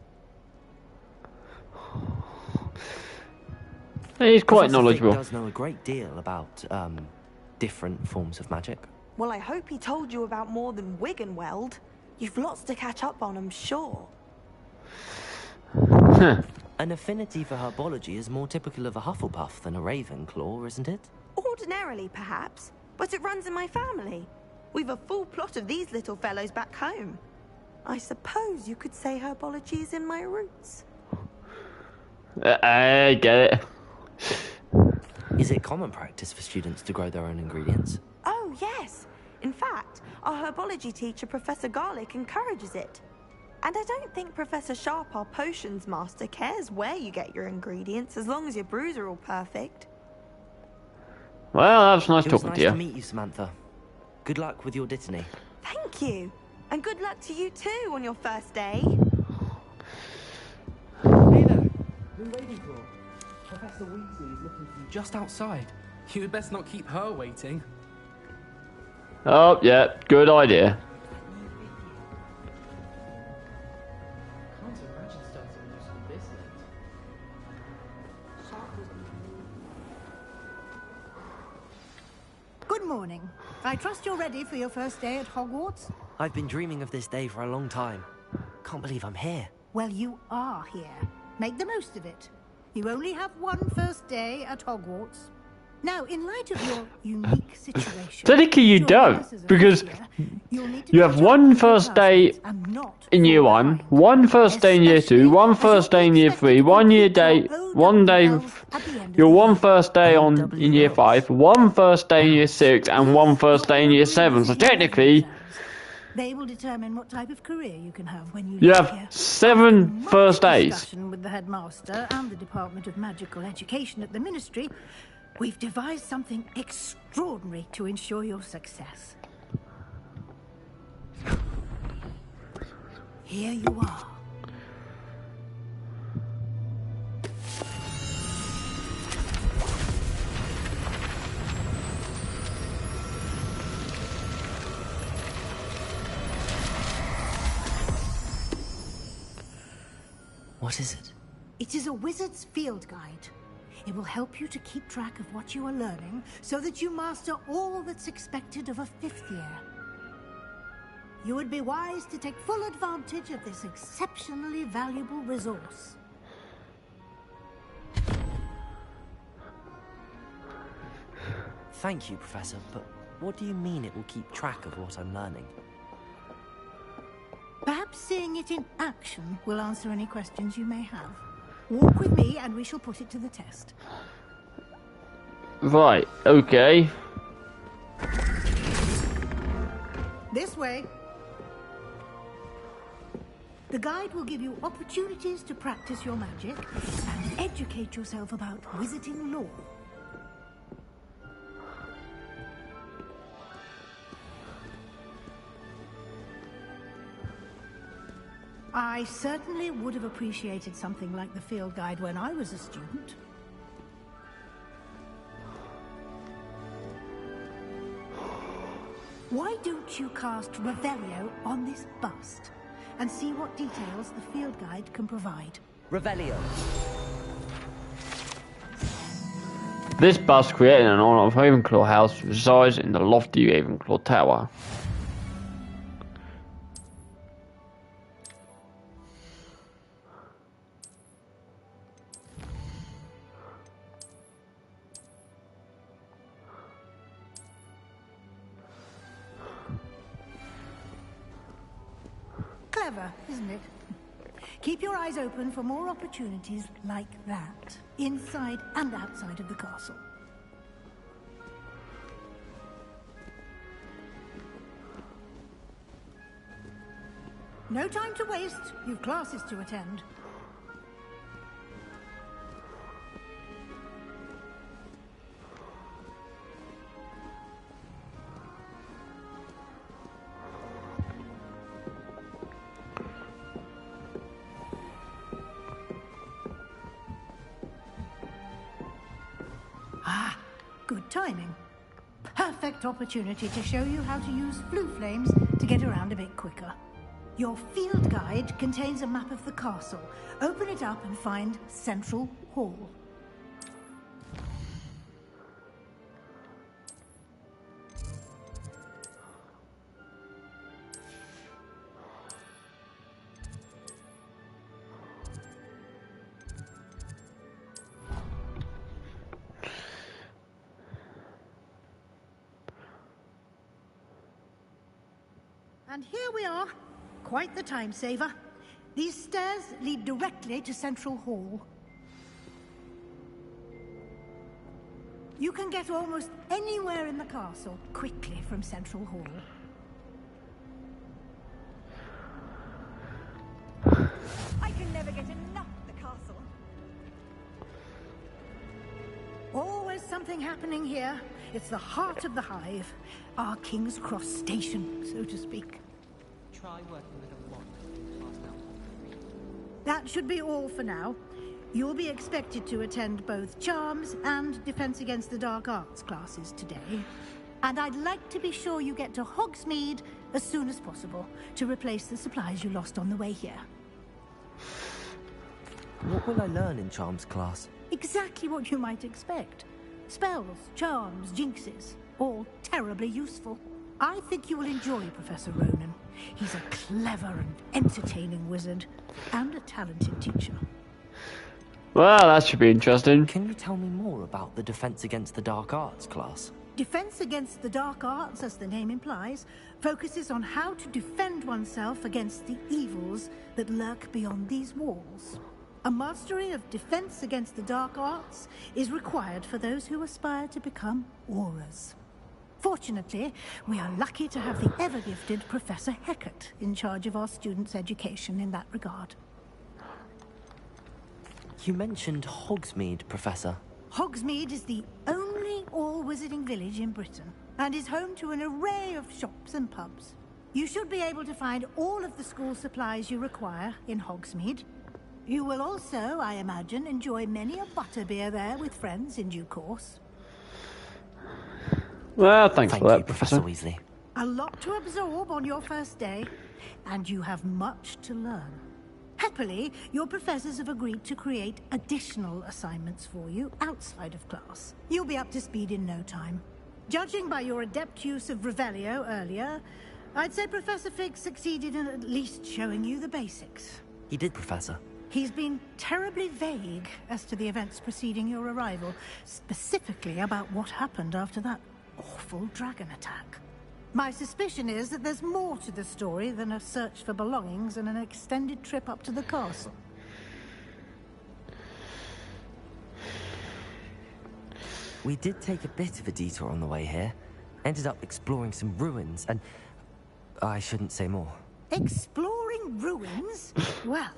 He's quite Professor knowledgeable. Fig does know a great deal about, different forms of magic. Well, I hope he told you about more than Wiggenweld. You've lots to catch up on, I'm sure. An affinity for herbology is more typical of a Hufflepuff than a Ravenclaw, isn't it? Ordinarily, perhaps, but it runs in my family. We've a full plot of these little fellows back home. I suppose you could say herbology is in my roots. I get it. Is it common practice for students to grow their own ingredients? Oh, yes. In fact, our herbology teacher, Professor Garlick, encourages it. And I don't think Professor Sharp, our potions master, cares where you get your ingredients, as long as your brews are all perfect. Well, that's nice It was talking nice to you. to meet you, Samantha. Good luck with your Dittany. Thank you. And good luck to you too on your first day. Hey there. Been waiting for. Professor Weasley is looking for you just outside. You'd best not keep her waiting. Oh, yeah, good idea. Can't imagine starting a new school this late. Good morning. I trust you're ready. ready for your first day at Hogwarts? I've been dreaming of this day for a long time. Can't believe I'm here. Well, you are here. Make the most of it. You only have one first day at Hogwarts. Now, in light of your unique situation... Technically you don't, because you have one first day in year 1, one first day in year 2, one first day in year 3, one day, your one first day in year 5, one first day in year 6, and one first day in year 7. So technically, they will determine what type of career you can have when you have 7 first days. Discussion with the headmaster and the Department of Magical Education at the Ministry, we've devised something extraordinary to ensure your success. Here you are. What is it? It is a wizard's field guide. It will help you to keep track of what you are learning so that you master all that's expected of a 5th year. You would be wise to take full advantage of this exceptionally valuable resource. Thank you, Professor, but what do you mean it will keep track of what I'm learning? Perhaps seeing it in action will answer any questions you may have. Walk with me and we shall put it to the test. Right, okay. This way. The guide will give you opportunities to practice your magic and educate yourself about wizarding lore. I certainly would have appreciated something like the field guide when I was a student. Why don't you cast Revelio on this bust and see what details the field guide can provide? Revelio. This bust created in honor of Ravenclaw House resides in the lofty Ravenclaw Tower. Clever, isn't it? Keep your eyes open for more opportunities like that, inside and outside of the castle. No time to waste. You've classes to attend. Ah, good timing. Perfect opportunity to show you how to use blue flames to get around a bit quicker. Your field guide contains a map of the castle. Open it up and find Central Hall. And here we are. Quite the time saver. These stairs lead directly to Central Hall. You can get almost anywhere in the castle quickly from Central Hall. I can never get enough of the castle. Always something happening here. It's the heart of the hive. Our King's Cross station, so to speak. Try working with a wand and cast out. That should be all for now. You'll be expected to attend both Charms and Defense Against the Dark Arts classes today. And I'd like to be sure you get to Hogsmeade as soon as possible to replace the supplies you lost on the way here. What will I learn in Charms class? Exactly what you might expect. Spells, charms, jinxes, all terribly useful. I think you will enjoy Professor Ronan. He's a clever and entertaining wizard, and a talented teacher. Well, that should be interesting. Can you tell me more about the Defense Against the Dark Arts class? Defense Against the Dark Arts, as the name implies, focuses on how to defend oneself against the evils that lurk beyond these walls. A mastery of Defense Against the Dark Arts is required for those who aspire to become auras. Fortunately, we are lucky to have the ever-gifted Professor Heckert in charge of our students' education in that regard. You mentioned Hogsmeade, Professor. Hogsmeade is the only all-wizarding village in Britain, and is home to an array of shops and pubs. You should be able to find all of the school supplies you require in Hogsmeade. You will also, I imagine, enjoy many a butterbeer there with friends in due course. Well, thanks for that, you, Professor Weasley. A lot to absorb on your first day, and you have much to learn. Happily, your professors have agreed to create additional assignments for you outside of class. You'll be up to speed in no time. Judging by your adept use of Revelio earlier, I'd say Professor Fig succeeded in at least showing you the basics. He did, Professor. He's been terribly vague as to the events preceding your arrival, specifically about what happened after that awful dragon attack. My suspicion is that there's more to the story than a search for belongings and an extended trip up to the castle. We did take a bit of a detour on the way here. Ended up exploring some ruins and... I shouldn't say more. Exploring ruins? Well,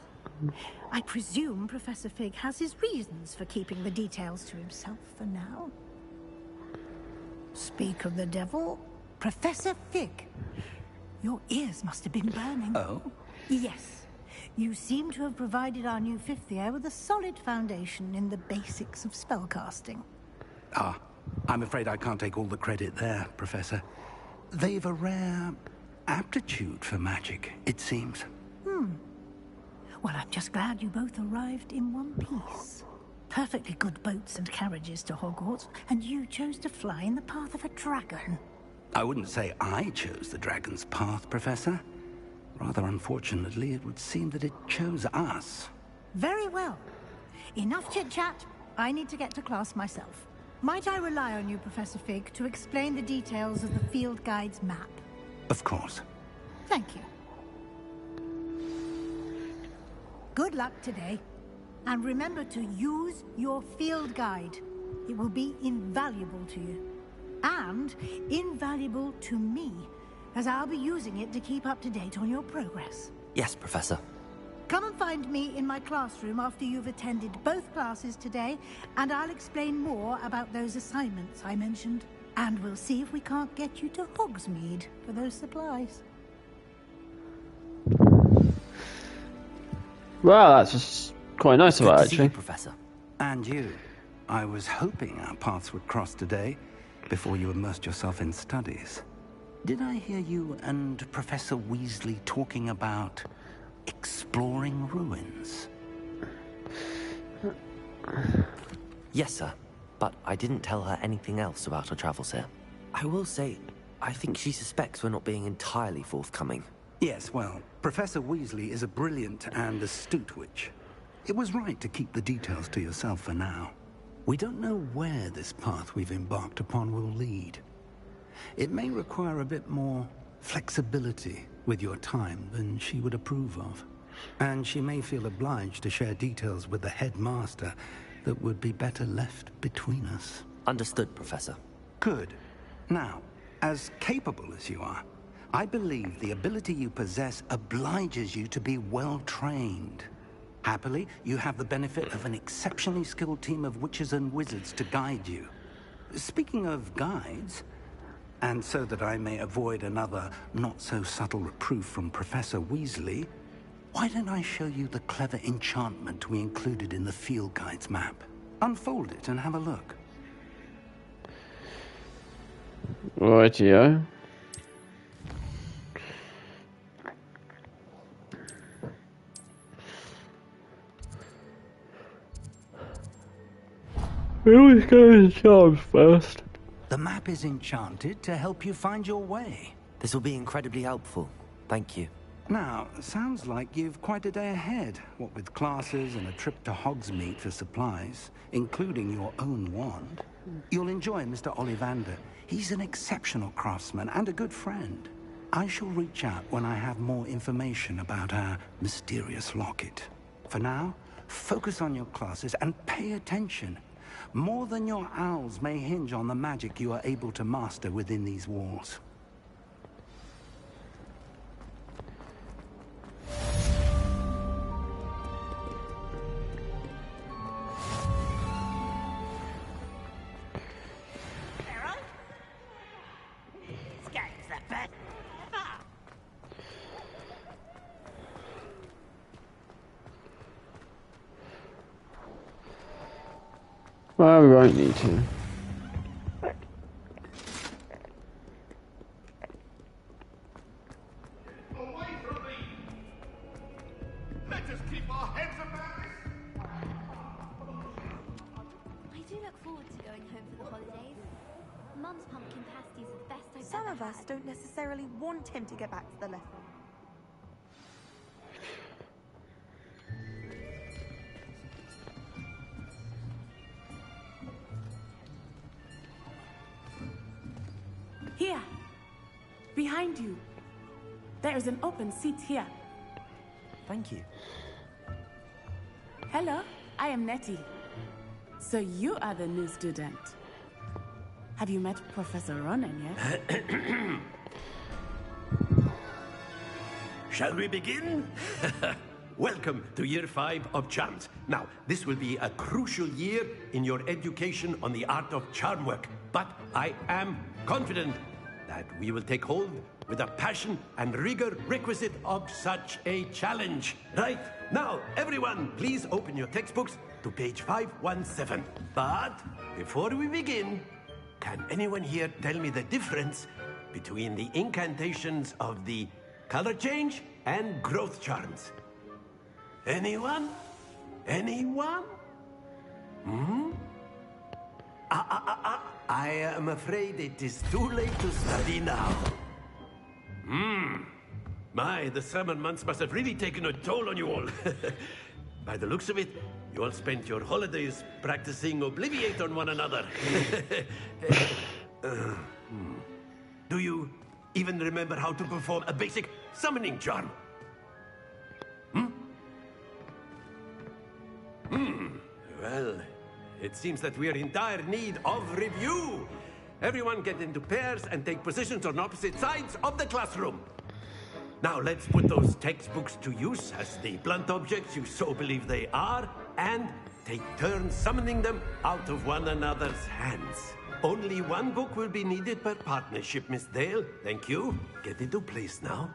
I presume Professor Fig has his reasons for keeping the details to himself for now. Speak of the devil, Professor Fig. Your ears must have been burning. Oh? Yes. You seem to have provided our new fifth year with a solid foundation in the basics of spellcasting. Ah, I'm afraid I can't take all the credit there, Professor. They've a rare aptitude for magic, it seems. Well, I'm just glad you both arrived in one piece. Perfectly good boats and carriages to Hogwarts, and you chose to fly in the path of a dragon. I wouldn't say I chose the dragon's path, Professor. Rather unfortunately, it would seem that it chose us. Very well. Enough chit-chat. I need to get to class myself. Might I rely on you, Professor Fig, to explain the details of the field guide's map? Of course. Thank you. Good luck today. And remember to use your field guide. It will be invaluable to you. And invaluable to me, as I'll be using it to keep up to date on your progress. Yes, Professor. Come and find me in my classroom after you've attended both classes today, and I'll explain more about those assignments I mentioned. And we'll see if we can't get you to Hogsmeade for those supplies. Well, that's just quite nice of her, actually. Professor. And you. I was hoping our paths would cross today, before you immersed yourself in studies. Did I hear you and Professor Weasley talking about exploring ruins? Yes, sir. But I didn't tell her anything else about her travels here. I will say, I think she suspects we're not being entirely forthcoming. Yes, well, Professor Weasley is a brilliant and astute witch. It was right to keep the details to yourself for now. We don't know where this path we've embarked upon will lead. It may require a bit more flexibility with your time than she would approve of. And she may feel obliged to share details with the headmaster that would be better left between us. Understood, Professor. Good. Now, as capable as you are, I believe the ability you possess obliges you to be well-trained. Happily, you have the benefit of an exceptionally skilled team of witches and wizards to guide you. Speaking of guides, and so that I may avoid another not-so-subtle reproof from Professor Weasley, why don't I show you the clever enchantment we included in the field guide's map? Unfold it and have a look. Rightio. We always go to the charms first. The map is enchanted to help you find your way. This will be incredibly helpful. Thank you. Now, sounds like you've quite a day ahead, what with classes and a trip to Hogsmeade for supplies, including your own wand. You'll enjoy Mr. Ollivander. He's an exceptional craftsman and a good friend. I shall reach out when I have more information about our mysterious locket. For now, focus on your classes and pay attention. More than your owls may hinge on the magic you are able to master within these walls. Well, we won't need to. Away from me! Let us keep our heads about this! I do look forward to going home for the holidays. Mum's pumpkin pasties are the best I've Some ever of us had. don't necessarily want him to get back to the lesson. Here, behind you. There is an open seat here. Thank you. Hello, I am Nettie. So you are the new student. Have you met Professor Ronan yet? Shall we begin? Welcome to Year 5 of Charms. Now, this will be a crucial year in your education on the art of charm work. But I am confident that we will take hold with the passion and rigor requisite of such a challenge. Right? Now, everyone, please open your textbooks to page 517. But before we begin, can anyone here tell me the difference between the incantations of the color change and growth charms? Anyone? Anyone? I am afraid it is too late to study now. My, the summer months must have really taken a toll on you all. By the looks of it, you all spent your holidays practicing Obliviate on one another. Do you even remember how to perform a basic summoning charm? Well, it seems that we are in dire need of review. Everyone get into pairs and take positions on opposite sides of the classroom. Now let's put those textbooks to use as the blunt objects you so believe they are, and take turns summoning them out of one another's hands. Only one book will be needed per partnership, Miss Dale. Thank you. Get into place now.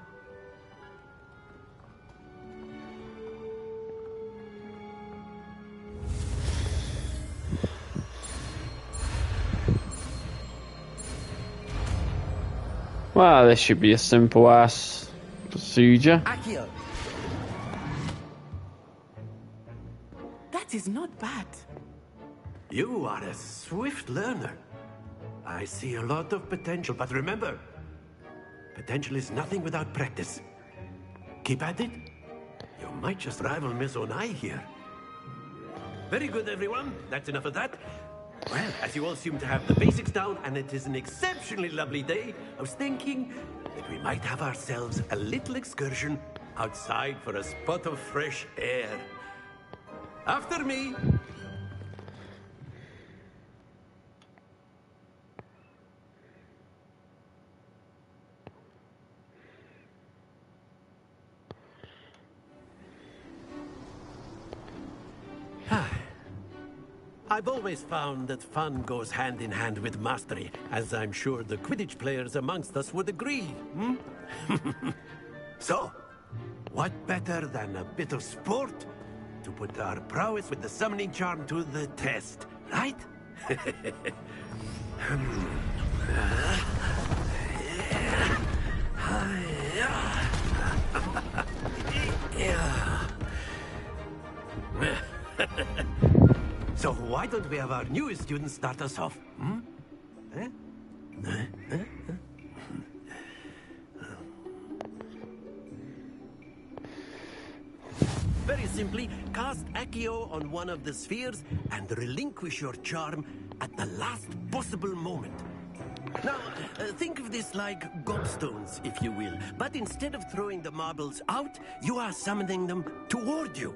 Well, this should be a simple ass procedure. Akio. That is not bad. You are a swift learner. I see a lot of potential, but remember, potential is nothing without practice. Keep at it. You might just rival Miss Onai here. Very good, everyone. That's enough of that. Well, as you all seem to have the basics down, and it is an exceptionally lovely day, I was thinking that we might have ourselves a little excursion outside for a spot of fresh air. After me. I've always found that fun goes hand in hand with mastery, as I'm sure the Quidditch players amongst us would agree. So, what better than a bit of sport to put our prowess with the summoning charm to the test, right? So why don't we have our newest student start us off? Very simply, cast Accio on one of the spheres and relinquish your charm at the last possible moment. Now, think of this like gobstones, if you will. But instead of throwing the marbles out, you are summoning them toward you.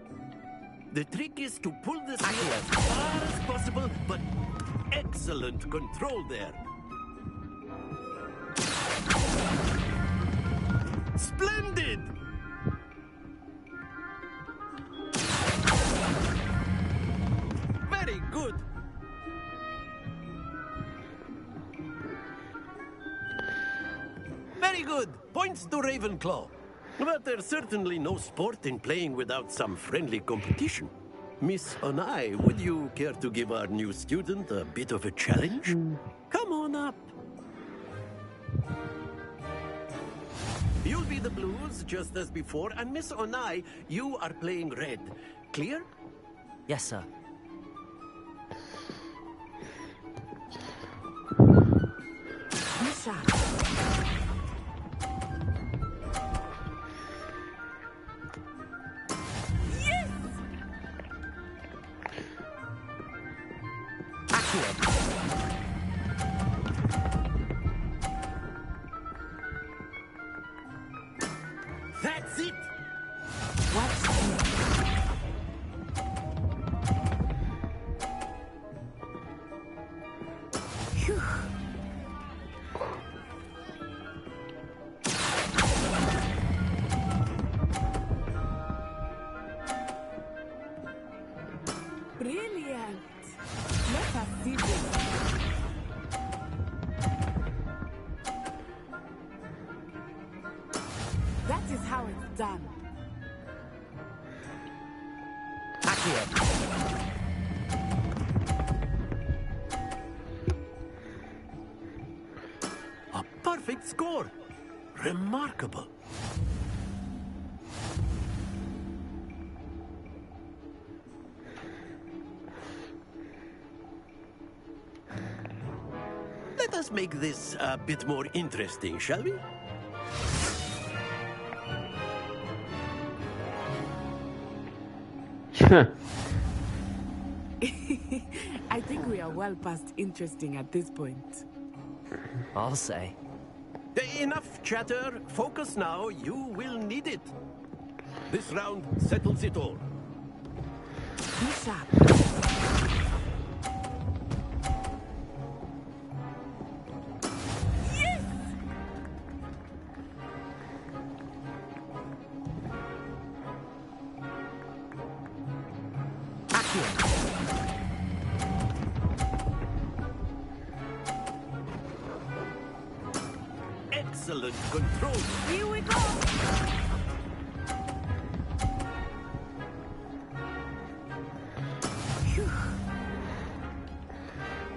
The trick is to pull the sphere as far as possible, but excellent control there. Splendid! Very good. Very good. Points to Ravenclaw. But there's certainly no sport in playing without some friendly competition. Miss Onai, would you care to give our new student a bit of a challenge? Come on up. You'll be the blues, just as before, and Miss Onai, you are playing red. Clear? Yes, sir. Misha. That's it! Brilliant. Let us see this. That is how it's done. A perfect score. Remarkable. Let us make this a bit more interesting, shall we? I think we are well past interesting at this point. I'll say. Enough chatter. Focus now. You will need it. This round settles it all. Be sharp. Excellent control. Here we go.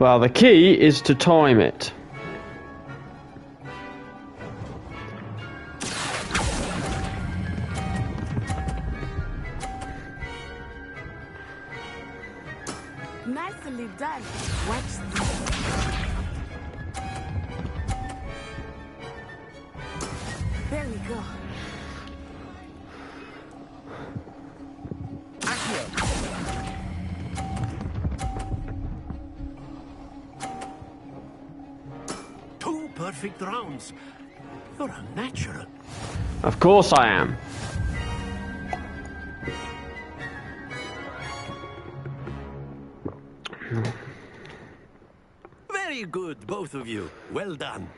Well, the key is to time it. Nicely done. Watch this. There we go. Two perfect rounds. You're a natural. Of course I am. Very good, both of you. Well done.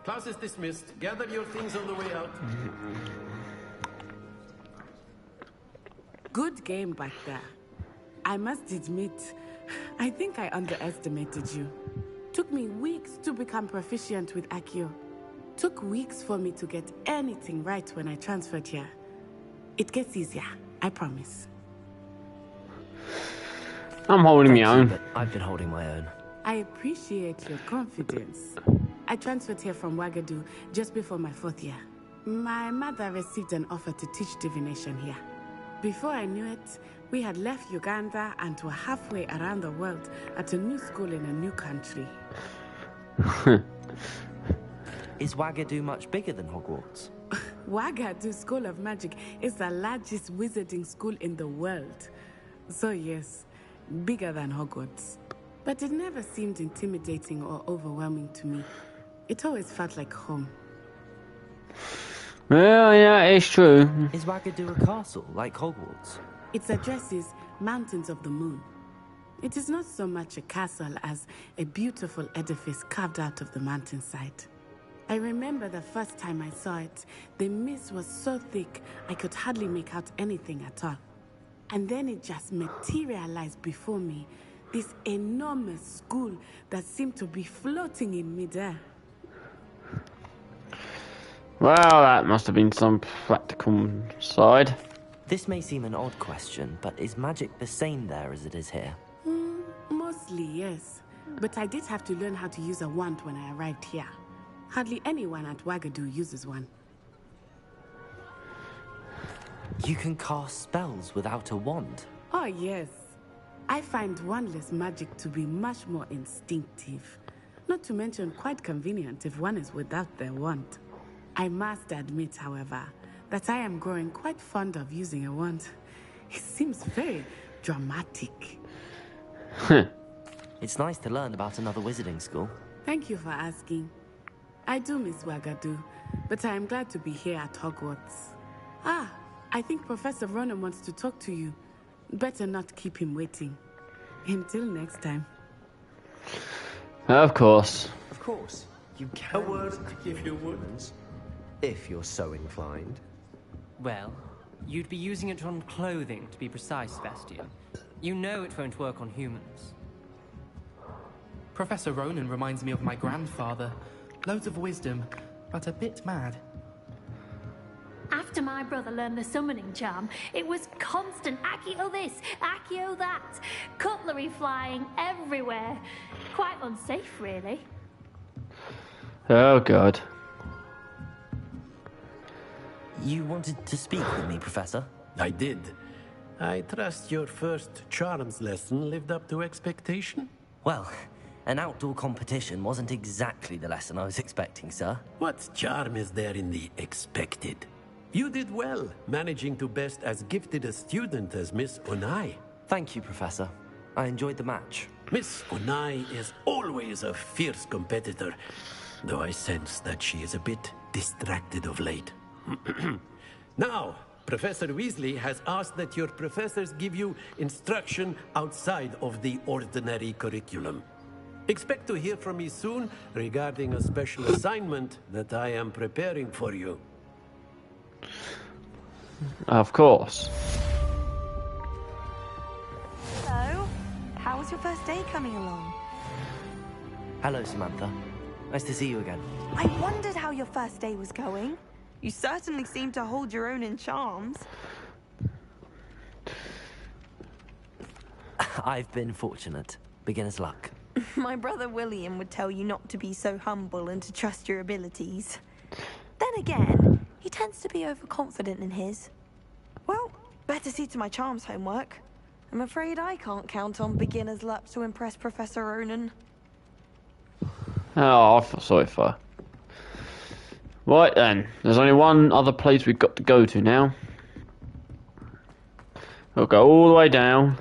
Class is dismissed. Gather your things on the way out. Good game back there. I must admit, I think I underestimated you. Took me weeks to become proficient with Accio. Took weeks for me to get anything right when I transferred here. It gets easier, I promise. I'm holding my own. But I've been holding my own. I appreciate your confidence. I transferred here from Wagadu just before my 4th year. My mother received an offer to teach divination here. Before I knew it, We had left Uganda and were halfway around the world at a new school in a new country. Is Wagadu much bigger than Hogwarts? Wagadu School of Magic is the largest wizarding school in the world. So yes, bigger than Hogwarts. But it never seemed intimidating or overwhelming to me. It always felt like home. Well, yeah, it's true. Is Wagadu a castle, like Hogwarts? Its address is Mountains of the Moon. It is not so much a castle as a beautiful edifice carved out of the mountainside. I remember the first time I saw it, the mist was so thick I could hardly make out anything at all. And then it just materialized before me, this enormous school that seemed to be floating in midair. Well, that must have been some practical side. This may seem an odd question, but is magic the same there as it is here? Mostly, yes. But I did have to learn how to use a wand when I arrived here. Hardly anyone at Wagadu uses one. You can cast spells without a wand? Oh, yes. I find wandless magic to be much more instinctive. Not to mention quite convenient if one is without their wand. I must admit, however, that I am growing quite fond of using a wand. It seems very dramatic. It's nice to learn about another wizarding school. Thank you for asking. I do miss Wagadu, but I am glad to be here at Hogwarts. Ah, I think Professor Ronan wants to talk to you. Better not keep him waiting. Until next time. Of course. Of course. You can. A word if you would. If you're so inclined. Well, you'd be using it on clothing, to be precise, Sebastian. You know it won't work on humans. Professor Ronan reminds me of my grandfather. Loads of wisdom, but a bit mad. After my brother learned the summoning charm, it was constant Accio this, Accio that. Cutlery flying everywhere. Quite unsafe, really. Oh, God. You wanted to speak with me, Professor? I did. I trust your first charms lesson lived up to expectation? Well, an outdoor competition wasn't exactly the lesson I was expecting, sir. What charm is there in the expected? You did well, managing to best as gifted a student as Miss Onai. Thank you, Professor. I enjoyed the match. Miss Onai is always a fierce competitor, though I sense that she is a bit distracted of late. Now, Professor Weasley has asked that your professors give you instruction outside of the ordinary curriculum. Expect to hear from me soon regarding a special assignment that I am preparing for you. Of course. Hello. How was your first day coming along? Hello, Samantha. Nice to see you again. I wondered how your first day was going. You certainly seem to hold your own in charms. I've been fortunate. Beginner's luck. My brother William would tell you not to be so humble and to trust your abilities. Then again, he tends to be overconfident in his. Well, better see to my charms homework. I'm afraid I can't count on beginner's luck to impress Professor Ronan. Oh, I feel sorry for her. Right then, there's only one other place we've got to go to now. We'll go all the way down.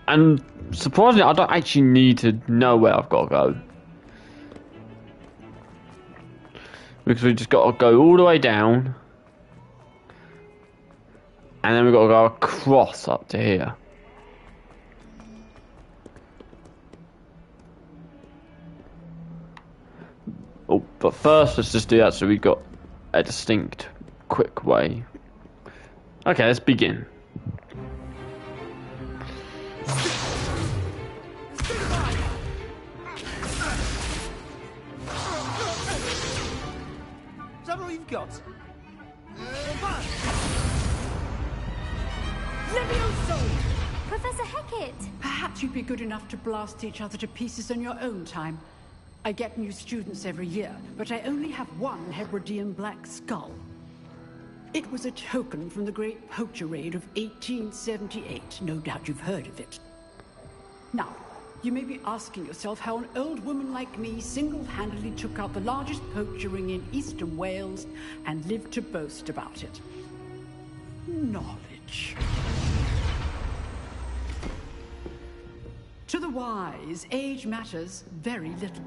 And surprisingly, I don't actually need to know where I've got to go. Because we just got to go all the way down. And then we've got to go across up to here. Oh, but first let's just do that so we've got a distinct, quick way. Okay, let's begin. Is that all you've got? Professor Hecat! Perhaps you'd be good enough to blast each other to pieces on your own time. I get new students every year, but I only have one Hebridean black skull. It was a token from the Great Poacher Raid of 1878. No doubt you've heard of it. Now, you may be asking yourself how an old woman like me single-handedly took out the largest poacher ring in eastern Wales and lived to boast about it. Knowledge. To the wise, age matters very little.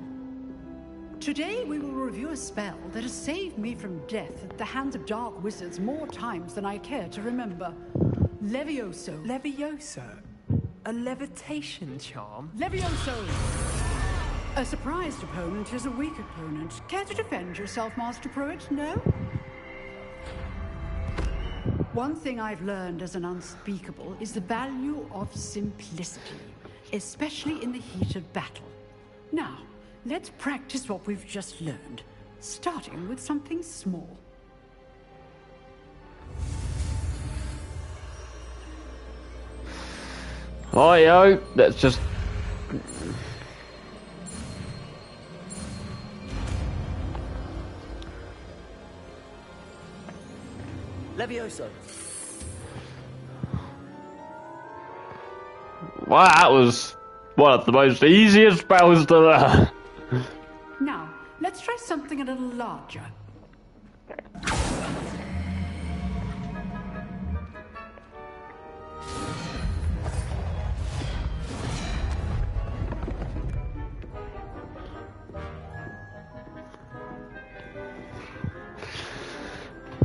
Today we will review a spell that has saved me from death at the hands of dark wizards more times than I care to remember. Levioso. Levioso? A levitation charm? Levioso! A surprised opponent is a weak opponent. Care to defend yourself, Master Pruitt? No? One thing I've learned as an unspeakable is the value of simplicity, especially in the heat of battle. Now, let's practice what we've just learned, starting with something small. Oh, yo, let's just... Levioso. Wow, that was one of the most easiest spells to learn. Now, let's try something a little larger.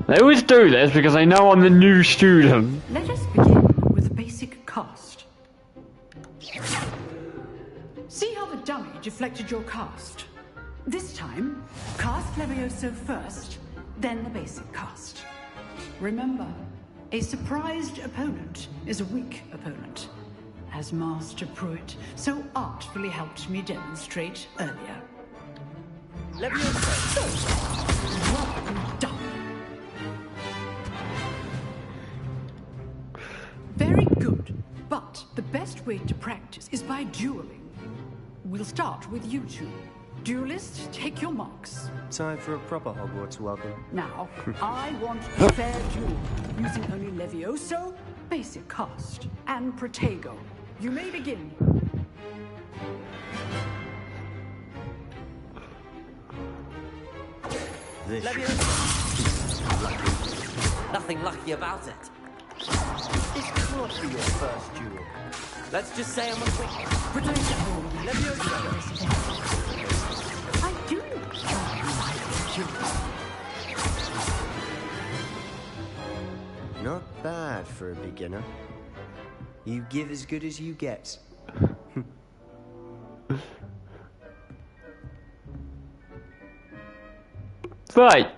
They always do this because they know I'm the new student. Let us begin with a basic cast. See how the dummy deflected your cast? This time, cast Levioso first, then the basic cast. Remember, a surprised opponent is a weak opponent, as Master Pruitt so artfully helped me demonstrate earlier. Levioso! Well done. Very good, but the best way to practice is by dueling. We'll start with you two. Duelists, take your marks. Time for a proper Hogwarts welcome. Now, I want a fair duel, using only Levioso, basic cast, and Protego. You may begin. Levioso! Lucky. Nothing lucky about it. This can't be your first duel. Let's just say I'm a quick... Levioso! I do. Not bad for a beginner. You give as good as you get. Right.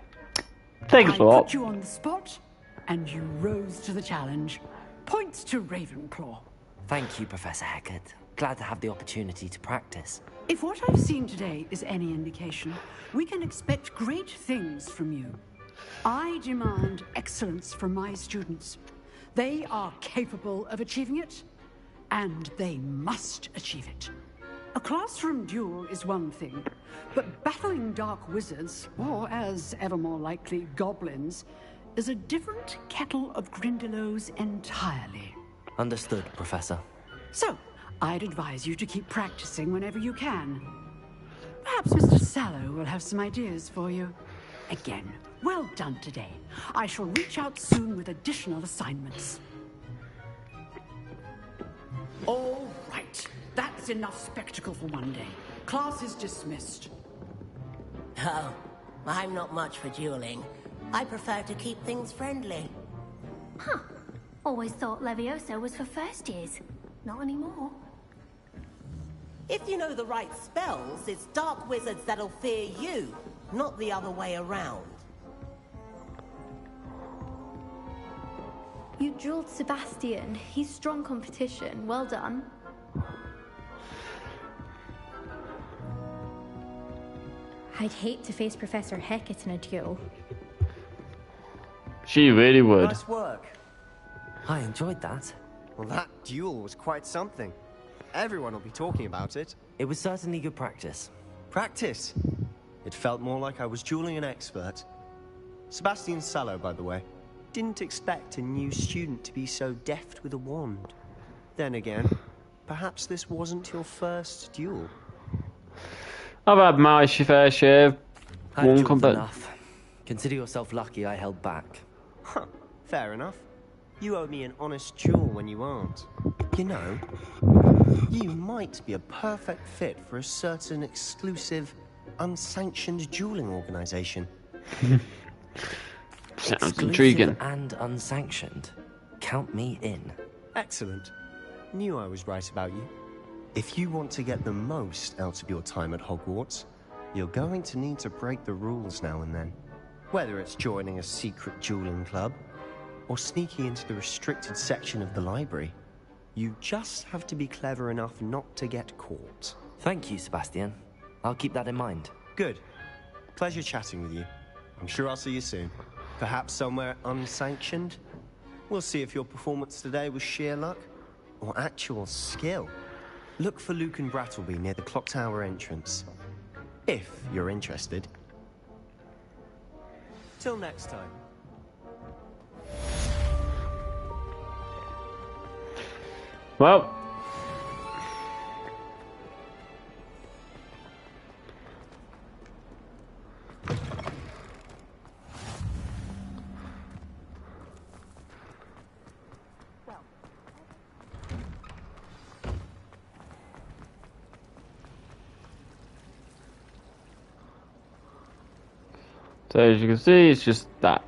Thanks a I lot. put you on the spot, and you rose to the challenge. Points to Ravenclaw. Thank you, Professor Hecat. Glad to have the opportunity to practice. If what I've seen today is any indication, we can expect great things from you. I demand excellence from my students. They are capable of achieving it, and they must achieve it. A classroom duel is one thing, but battling dark wizards, or as ever more likely, goblins, is a different kettle of Grindylows entirely. Understood, Professor. So, I'd advise you to keep practicing whenever you can. Perhaps Mr. Sallow will have some ideas for you. Again, well done today. I shall reach out soon with additional assignments. All right. That's enough spectacle for one day. Class is dismissed. Oh, I'm not much for dueling. I prefer to keep things friendly. Huh. Always thought Levioso was for first years. Not anymore. If you know the right spells, it's dark wizards that'll fear you, not the other way around. You drilled Sebastian. He's strong competition. Well done. I'd hate to face Professor Hecat in a duel. She really would. Nice work. I enjoyed that. Well, that duel was quite something. Everyone will be talking about it. It was certainly good practice. Practice? It felt more like I was dueling an expert. Sebastian Sallow, by the way. Didn't expect a new student to be so deft with a wand. Then again, perhaps this wasn't your first duel. I've had my fair share. I've One dueled combat. enough. Consider yourself lucky I held back. Huh, fair enough. You owe me an honest duel when you aren't. You know, you might be a perfect fit for a certain exclusive, unsanctioned dueling organization. Sounds Exclusive intriguing. and unsanctioned. Count me in. Excellent. Knew I was right about you. If you want to get the most out of your time at Hogwarts, you're going to need to break the rules now and then. Whether it's joining a secret dueling club, or sneaking into the restricted section of the library, you just have to be clever enough not to get caught. Thank you, Sebastian. I'll keep that in mind. Good. Pleasure chatting with you. I'm sure I'll see you soon. Perhaps somewhere unsanctioned? We'll see if your performance today was sheer luck or actual skill. Look for Luke and Brattleby near the clock tower entrance. If you're interested. Till next time. Well, so as you can see, it's just that.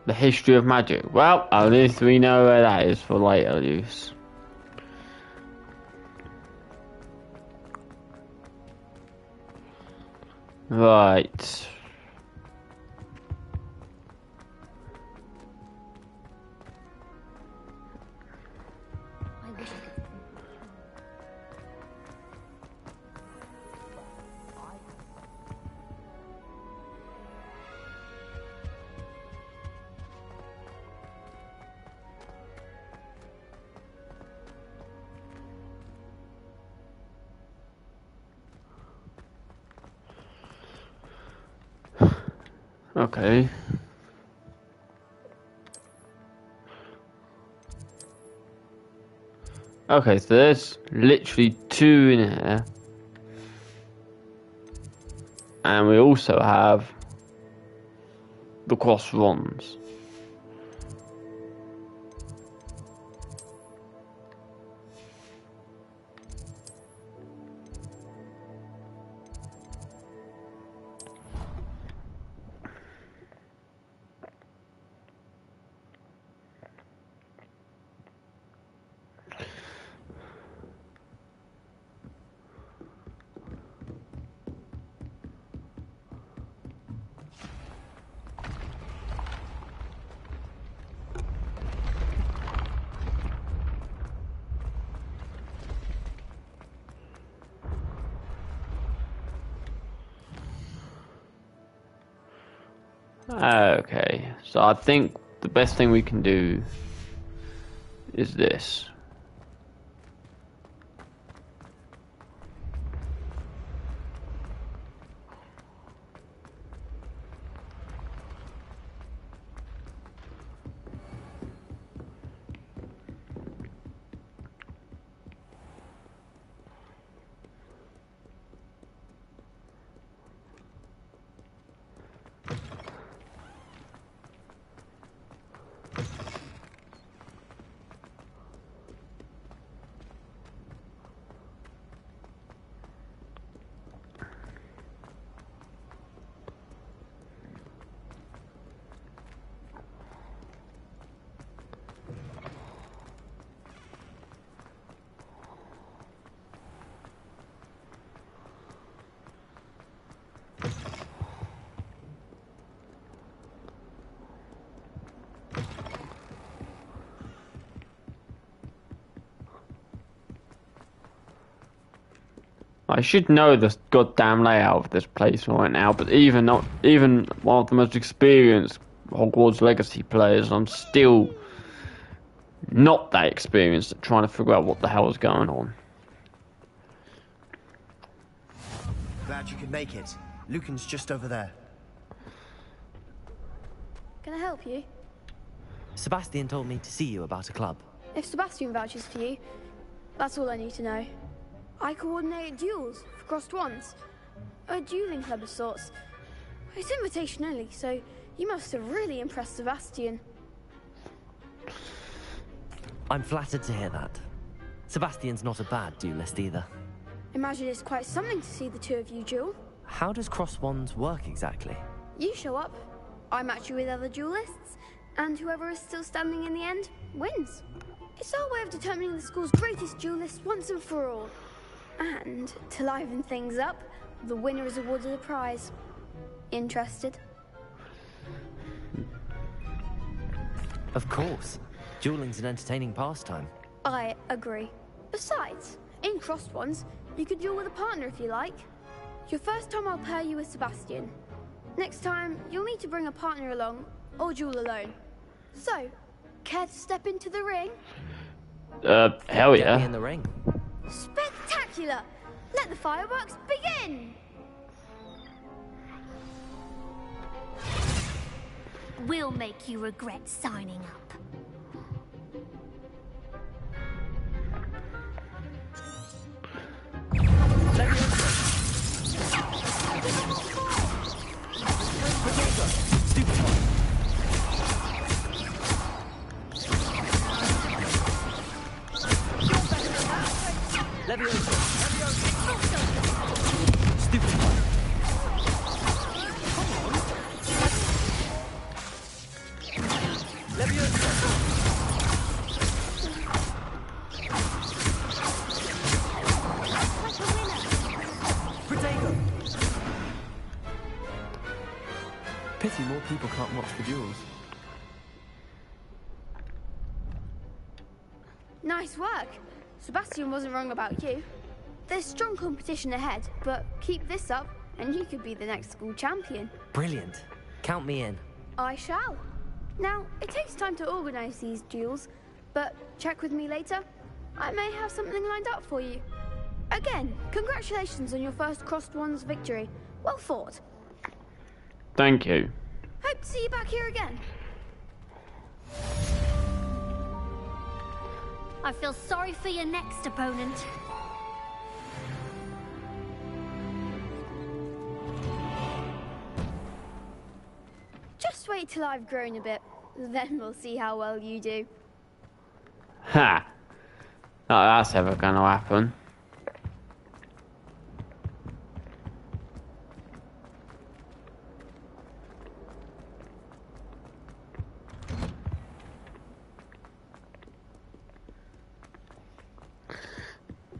The history of magic. Well, at least we know where that is for later use. Right. Okay. Okay, so there's literally two in here. And we also have the cross wands. Okay, so I think the best thing we can do is this. I should know the goddamn layout of this place right now, but even one of the most experienced Hogwarts Legacy players, I'm still not that experienced at trying to figure out what the hell is going on. Glad you could make it. Lucan's just over there. Can I help you? Sebastian told me to see you about a club. If Sebastian vouches for you, that's all I need to know. I coordinate duels for crossed ones. A dueling club of sorts. It's invitation only, so you must have really impressed Sebastian. I'm flattered to hear that. Sebastian's not a bad duelist either. Imagine it's quite something to see the two of you duel. How does cross wands work exactly? You show up, I match you with other duelists, and whoever is still standing in the end wins. It's our way of determining the school's greatest duelist once and for all. And to liven things up, the winner is awarded a prize. Interested? Of course. Dueling's an entertaining pastime. I agree. Besides, in crossed ones, you could duel with a partner if you like. Your first time I'll pair you with Sebastian. Next time, you'll need to bring a partner along, or duel alone. So, care to step into the ring? Hell yeah. Get me in the ring. Spectacular! Let the fireworks begin! We'll make you regret signing up. Pity more people can't watch the duels. Nice work. Sebastian wasn't wrong about you. There's strong competition ahead, but keep this up and you could be the next school champion. Brilliant. Count me in. I shall. Now, it takes time to organise these duels, but check with me later. I may have something lined up for you. Again, congratulations on your first crossed ones victory. Well fought. Thank you. Hope to see you back here again. I feel sorry for your next opponent. Just wait till I've grown a bit, then we'll see how well you do. Ha! Not that's ever gonna happen.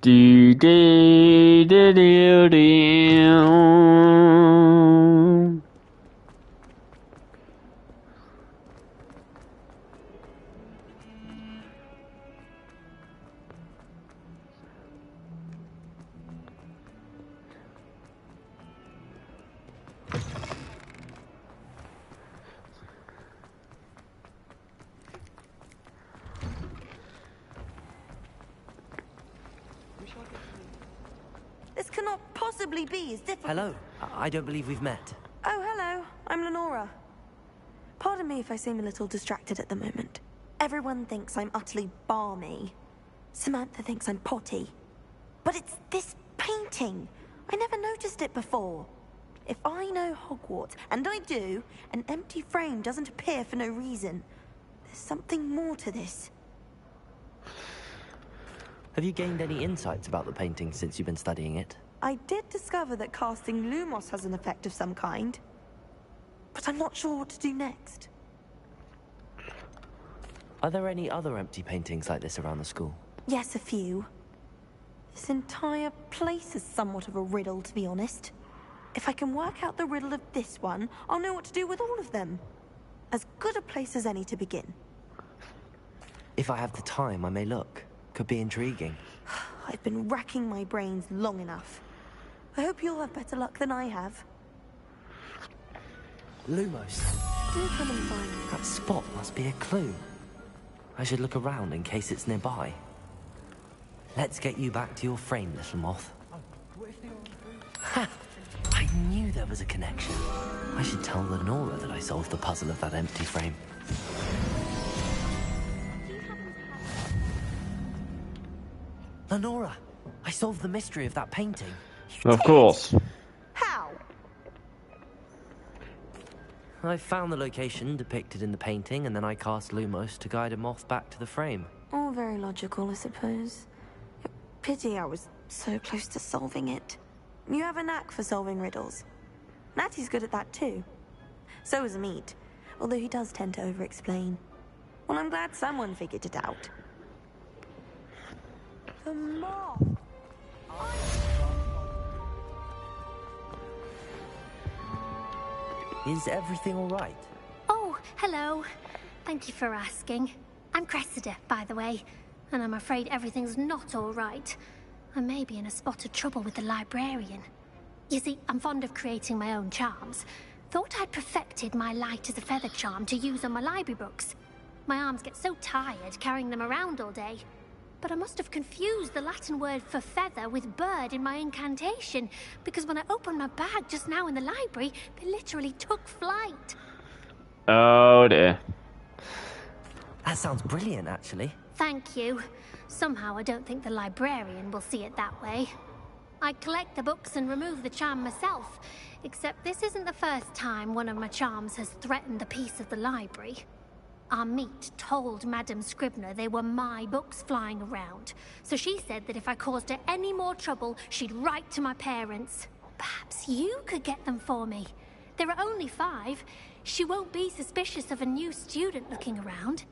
Do do do do do. This cannot possibly be as difficult. Hello. I don't believe we've met. Oh, hello. I'm Lenora. Pardon me if I seem a little distracted at the moment. Everyone thinks I'm utterly balmy. Samantha thinks I'm potty. But it's this painting. I never noticed it before. If I know Hogwarts, and I do, an empty frame doesn't appear for no reason. There's something more to this. Have you gained any insights about the painting since you've been studying it? I did discover that casting Lumos has an effect of some kind. But I'm not sure what to do next. Are there any other empty paintings like this around the school? Yes, a few. This entire place is somewhat of a riddle, to be honest. If I can work out the riddle of this one, I'll know what to do with all of them. As good a place as any to begin. If I have the time, I may look. Could be intriguing. I've been racking my brains long enough. I hope you'll have better luck than I have. Lumos. Do come and find me. That spot must be a clue. I should look around in case it's nearby. Let's get you back to your frame, little moth. Ha! I knew there was a connection. I should tell Lenora that I solved the puzzle of that empty frame. Lenora, I solved the mystery of that painting. Of course. How? I found the location depicted in the painting, and then I cast Lumos to guide a moth back to the frame. All very logical, I suppose. Pity I was so close to solving it. You have a knack for solving riddles. Natty's good at that too. So is Meat, although he does tend to over-explain. Well, I'm glad someone figured it out. The moth! Is everything all right? Oh, hello. Thank you for asking. I'm Cressida, by the way, and I'm afraid everything's not all right. I may be in a spot of trouble with the librarian. You see, I'm fond of creating my own charms. Thought I'd perfected my light as a feather charm to use on my library books. My arms get so tired carrying them around all day. But I must have confused the Latin word for feather with bird in my incantation, because when I opened my bag just now in the library, they literally took flight. Oh dear. That sounds brilliant, actually. Thank you. Somehow I don't think the librarian will see it that way. I collect the books and remove the charm myself, except this isn't the first time one of my charms has threatened the peace of the library. Our Meat told Madame Scribner they were my books flying around, so she said that if I caused her any more trouble, she'd write to my parents. Perhaps you could get them for me. There are only 5. She won't be suspicious of a new student looking around.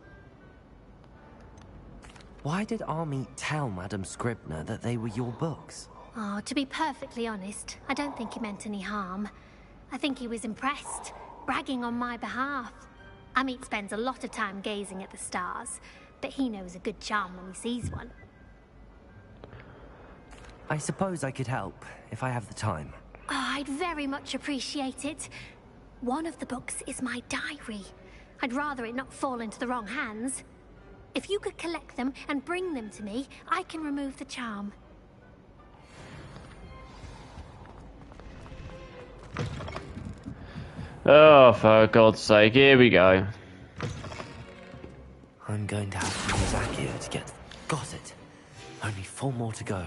Why did Army tell Madame Scribner that they were your books? Oh, to be perfectly honest, I don't think he meant any harm. I think he was impressed, bragging on my behalf. Amit spends a lot of time gazing at the stars, but he knows a good charm when he sees one. I suppose I could help, if I have the time. Oh, I'd very much appreciate it. One of the books is my diary. I'd rather it not fall into the wrong hands. If you could collect them and bring them to me, I can remove the charm. Oh, for God's sake, here we go. I'm going to have to use Accio to get... Got it. Only 4 more to go.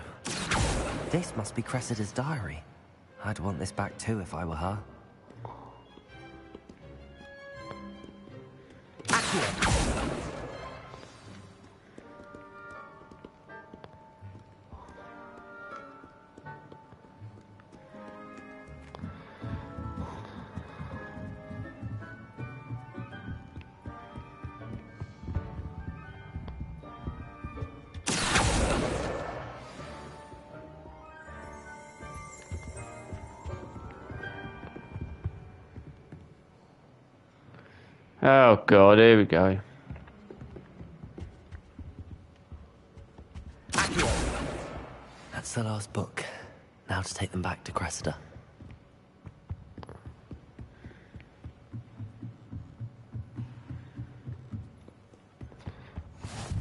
This must be Cressida's diary. I'd want this back too if I were her. Accio! Oh God, here we go. That's the last book. Now to take them back to Cressida.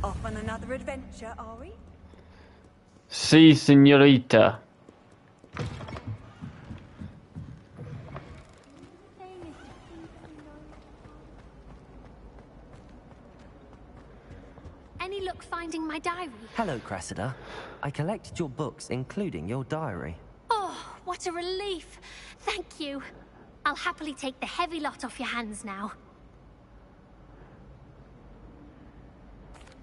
Off on another adventure, are we? Si, señorita. Any luck finding my diary? Hello, Cressida. I collected your books, including your diary. Oh, what a relief. Thank you. I'll happily take the heavy lot off your hands now.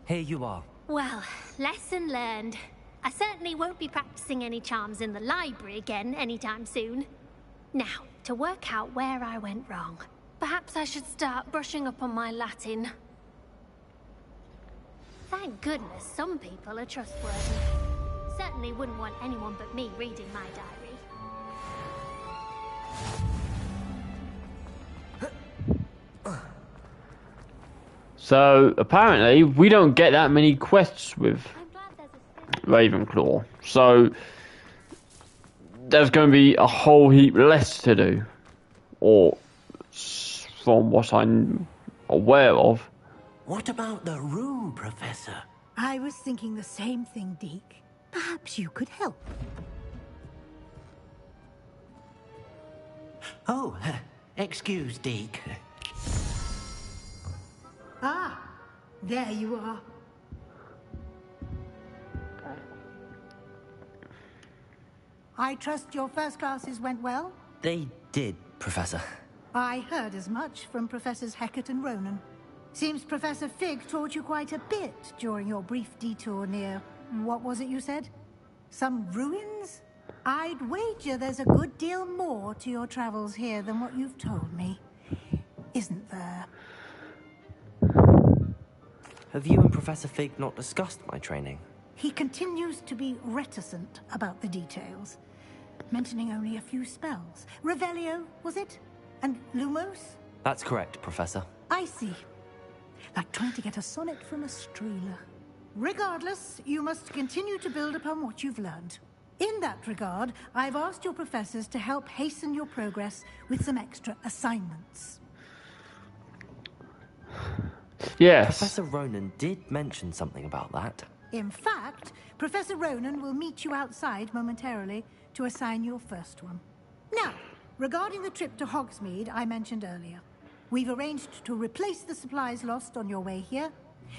Here you are. Well, lesson learned. I certainly won't be practicing any charms in the library again anytime soon. Now, to work out where I went wrong. Perhaps I should start brushing up on my Latin. Thank goodness some people are trustworthy. Certainly wouldn't want anyone but me reading my diary. So, apparently, we don't get that many quests with Ravenclaw. So, there's going to be a whole heap less to do, or from what I'm aware of. What about the room, Professor? I was thinking the same thing, Deke. Perhaps you could help. Oh, excuse, Deke. Ah, there you are. I trust your first classes went well? They did, Professor. I heard as much from Professors Hecat and Ronan. Seems Professor Fig taught you quite a bit during your brief detour near... what was it you said? Some ruins? I'd wager there's a good deal more to your travels here than what you've told me. Isn't there? Have you and Professor Fig not discussed my training? He continues to be reticent about the details, mentioning only a few spells. Revelio, was it? And Lumos? That's correct, Professor. I see. Like trying to get a sonnet from a streeler. Regardless, you must continue to build upon what you've learned. In that regard, I've asked your professors to help hasten your progress with some extra assignments. Yes. Professor Ronan did mention something about that. In fact, Professor Ronan will meet you outside momentarily to assign your first one. Now, regarding the trip to Hogsmeade I mentioned earlier, we've arranged to replace the supplies lost on your way here,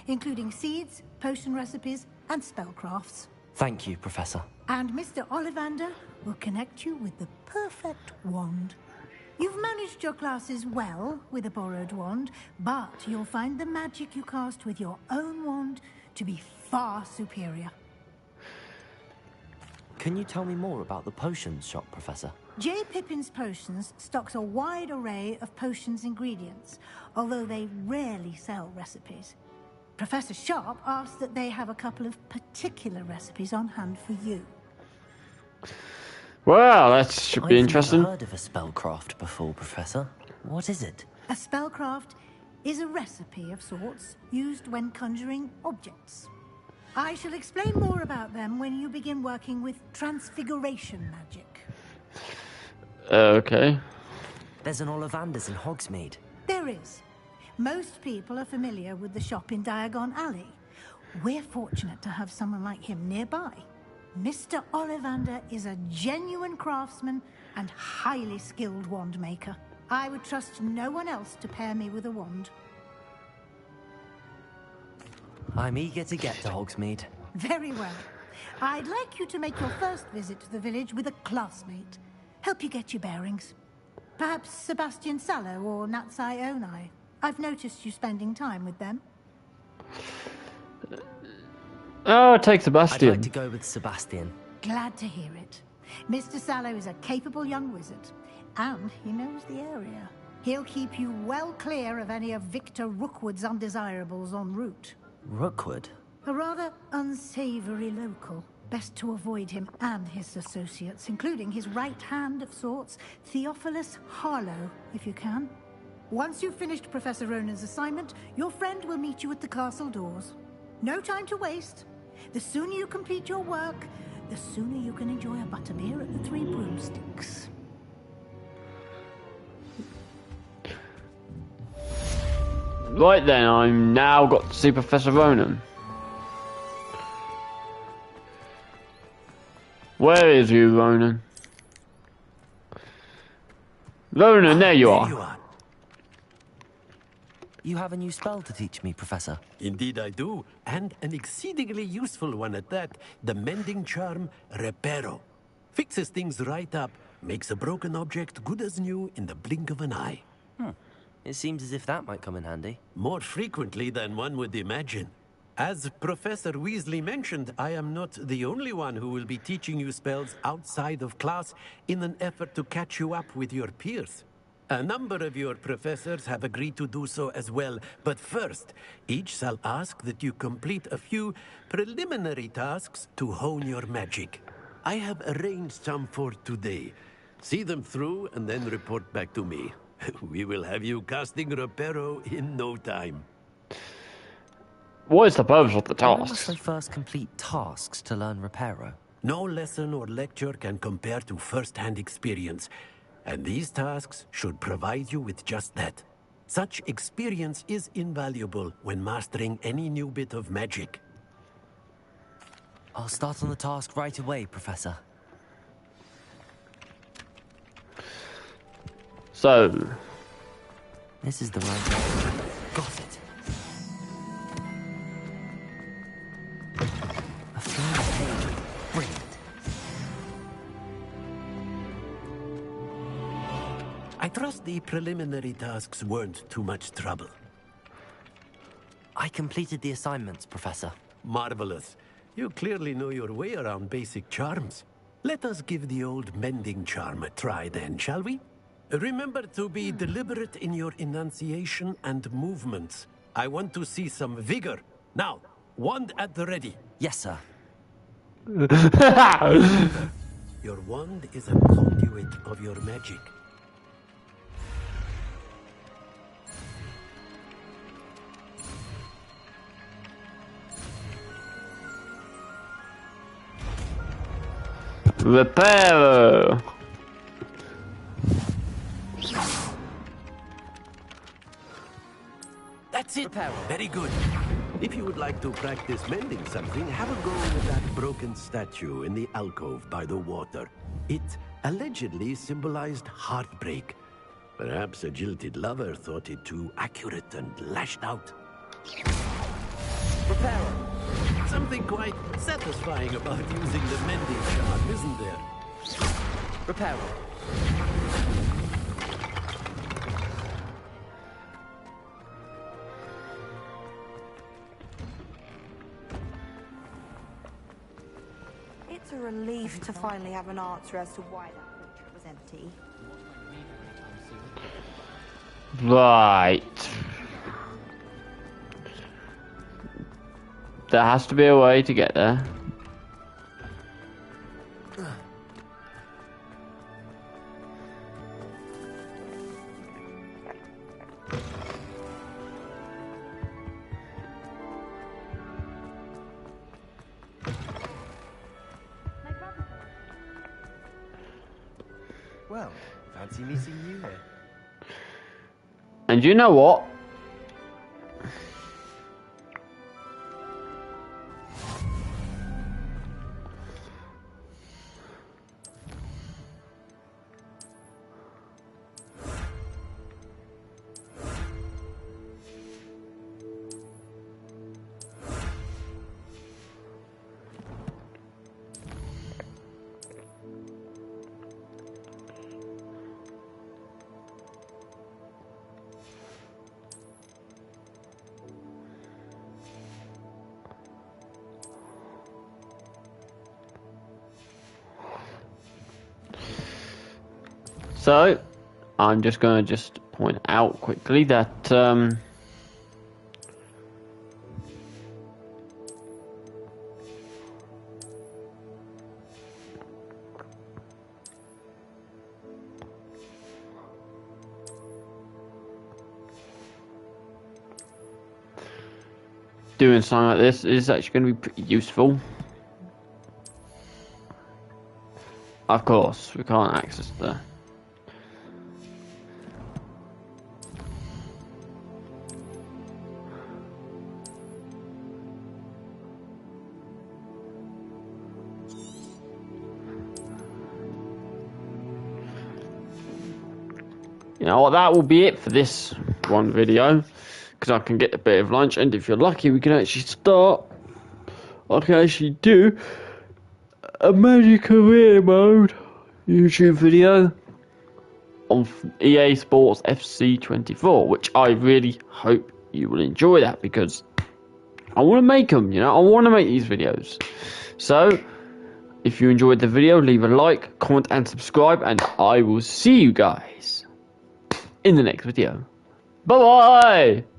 including seeds, potion recipes, and spellcrafts. Thank you, Professor. And Mr. Ollivander will connect you with the perfect wand. You've managed your classes well with a borrowed wand, but you'll find the magic you cast with your own wand to be far superior. Can you tell me more about the potions shop, Professor? J. Pippin's Potions stocks a wide array of potions ingredients, although they rarely sell recipes. Professor Sharp asked that they have a couple of particular recipes on hand for you. Well, that should be interesting. I've never heard of a spellcraft before, Professor. What is it? A spellcraft is a recipe of sorts used when conjuring objects. I shall explain more about them when you begin working with transfiguration magic. Okay. There's an Ollivander's in Hogsmeade. There is. Most people are familiar with the shop in Diagon Alley. We're fortunate to have someone like him nearby. Mr. Ollivander is a genuine craftsman and highly skilled wand maker. I would trust no one else to pair me with a wand. I'm eager to get to Hogsmeade. Very well. I'd like you to make your first visit to the village with a classmate. Help you get your bearings. Perhaps Sebastian Sallow or Natsai Onai. I've noticed you spending time with them. Oh, take Sebastian. I'd like to go with Sebastian. Glad to hear it. Mr. Sallow is a capable young wizard, and he knows the area. He'll keep you well clear of any of Victor Rookwood's undesirables en route. Rookwood? A rather unsavory local. Best to avoid him and his associates, including his right hand of sorts, Theophilus Harlow, if you can. Once you've finished Professor Ronan's assignment, your friend will meet you at the castle doors. No time to waste. The sooner you complete your work, the sooner you can enjoy a butterbeer at the Three Broomsticks. Right then, I'm now got to see Professor Ronan. Where is you, Ronan? Ronan, there you are. You have a new spell to teach me, Professor. Indeed I do, and an exceedingly useful one at that. The mending charm, Reparo. Fixes things right up, makes a broken object good as new in the blink of an eye. It seems as if that might come in handy. More frequently than one would imagine. As Professor Weasley mentioned, I am not the only one who will be teaching you spells outside of class in an effort to catch you up with your peers. A number of your professors have agreed to do so as well, but first, each shall ask that you complete a few preliminary tasks to hone your magic. I have arranged some for today. See them through and then report back to me. We will have you casting Reparo in no time. What is the purpose of the Why must tasks? I first complete tasks to learn Reparo? No lesson or lecture can compare to first-hand experience, and these tasks should provide you with just that. Such experience is invaluable when mastering any new bit of magic. I'll start on the task right away, Professor. So, this is the right way. Got it. A flying page. Brilliant. I trust the preliminary tasks weren't too much trouble. I completed the assignments, Professor. Marvelous. You clearly know your way around basic charms. Let us give the old mending charm a try then, shall we? Remember to be deliberate in your enunciation and movements. I want to see some vigor. Now, wand at the ready. Yes, sir. Your wand is a conduit of your magic. Repair. That's it. Very good. If you would like to practice mending something, have a go with that broken statue in the alcove by the water. It allegedly symbolized heartbreak. Perhaps a jilted lover thought it too accurate and lashed out. Repairer. Something quite satisfying about using the mending charm, isn't there? Repairer. It's a relief to finally have an answer as to why that portrait was empty. Right. There has to be a way to get there. Well, fancy meeting you here. And you know what? So, I'm just going to point out quickly that doing something like this is actually going to be pretty useful. Of course, we can't access the... You know what, that will be it for this one video, because I can get a bit of lunch, and if you're lucky we can actually start, I can actually do a Magic Career Mode YouTube video on EA Sports FC 24, which I really hope you will enjoy that, because I want to make them, you know, I want to make these videos. So, if you enjoyed the video, leave a like, comment and subscribe, and I will see you guys in the next video. Bye bye!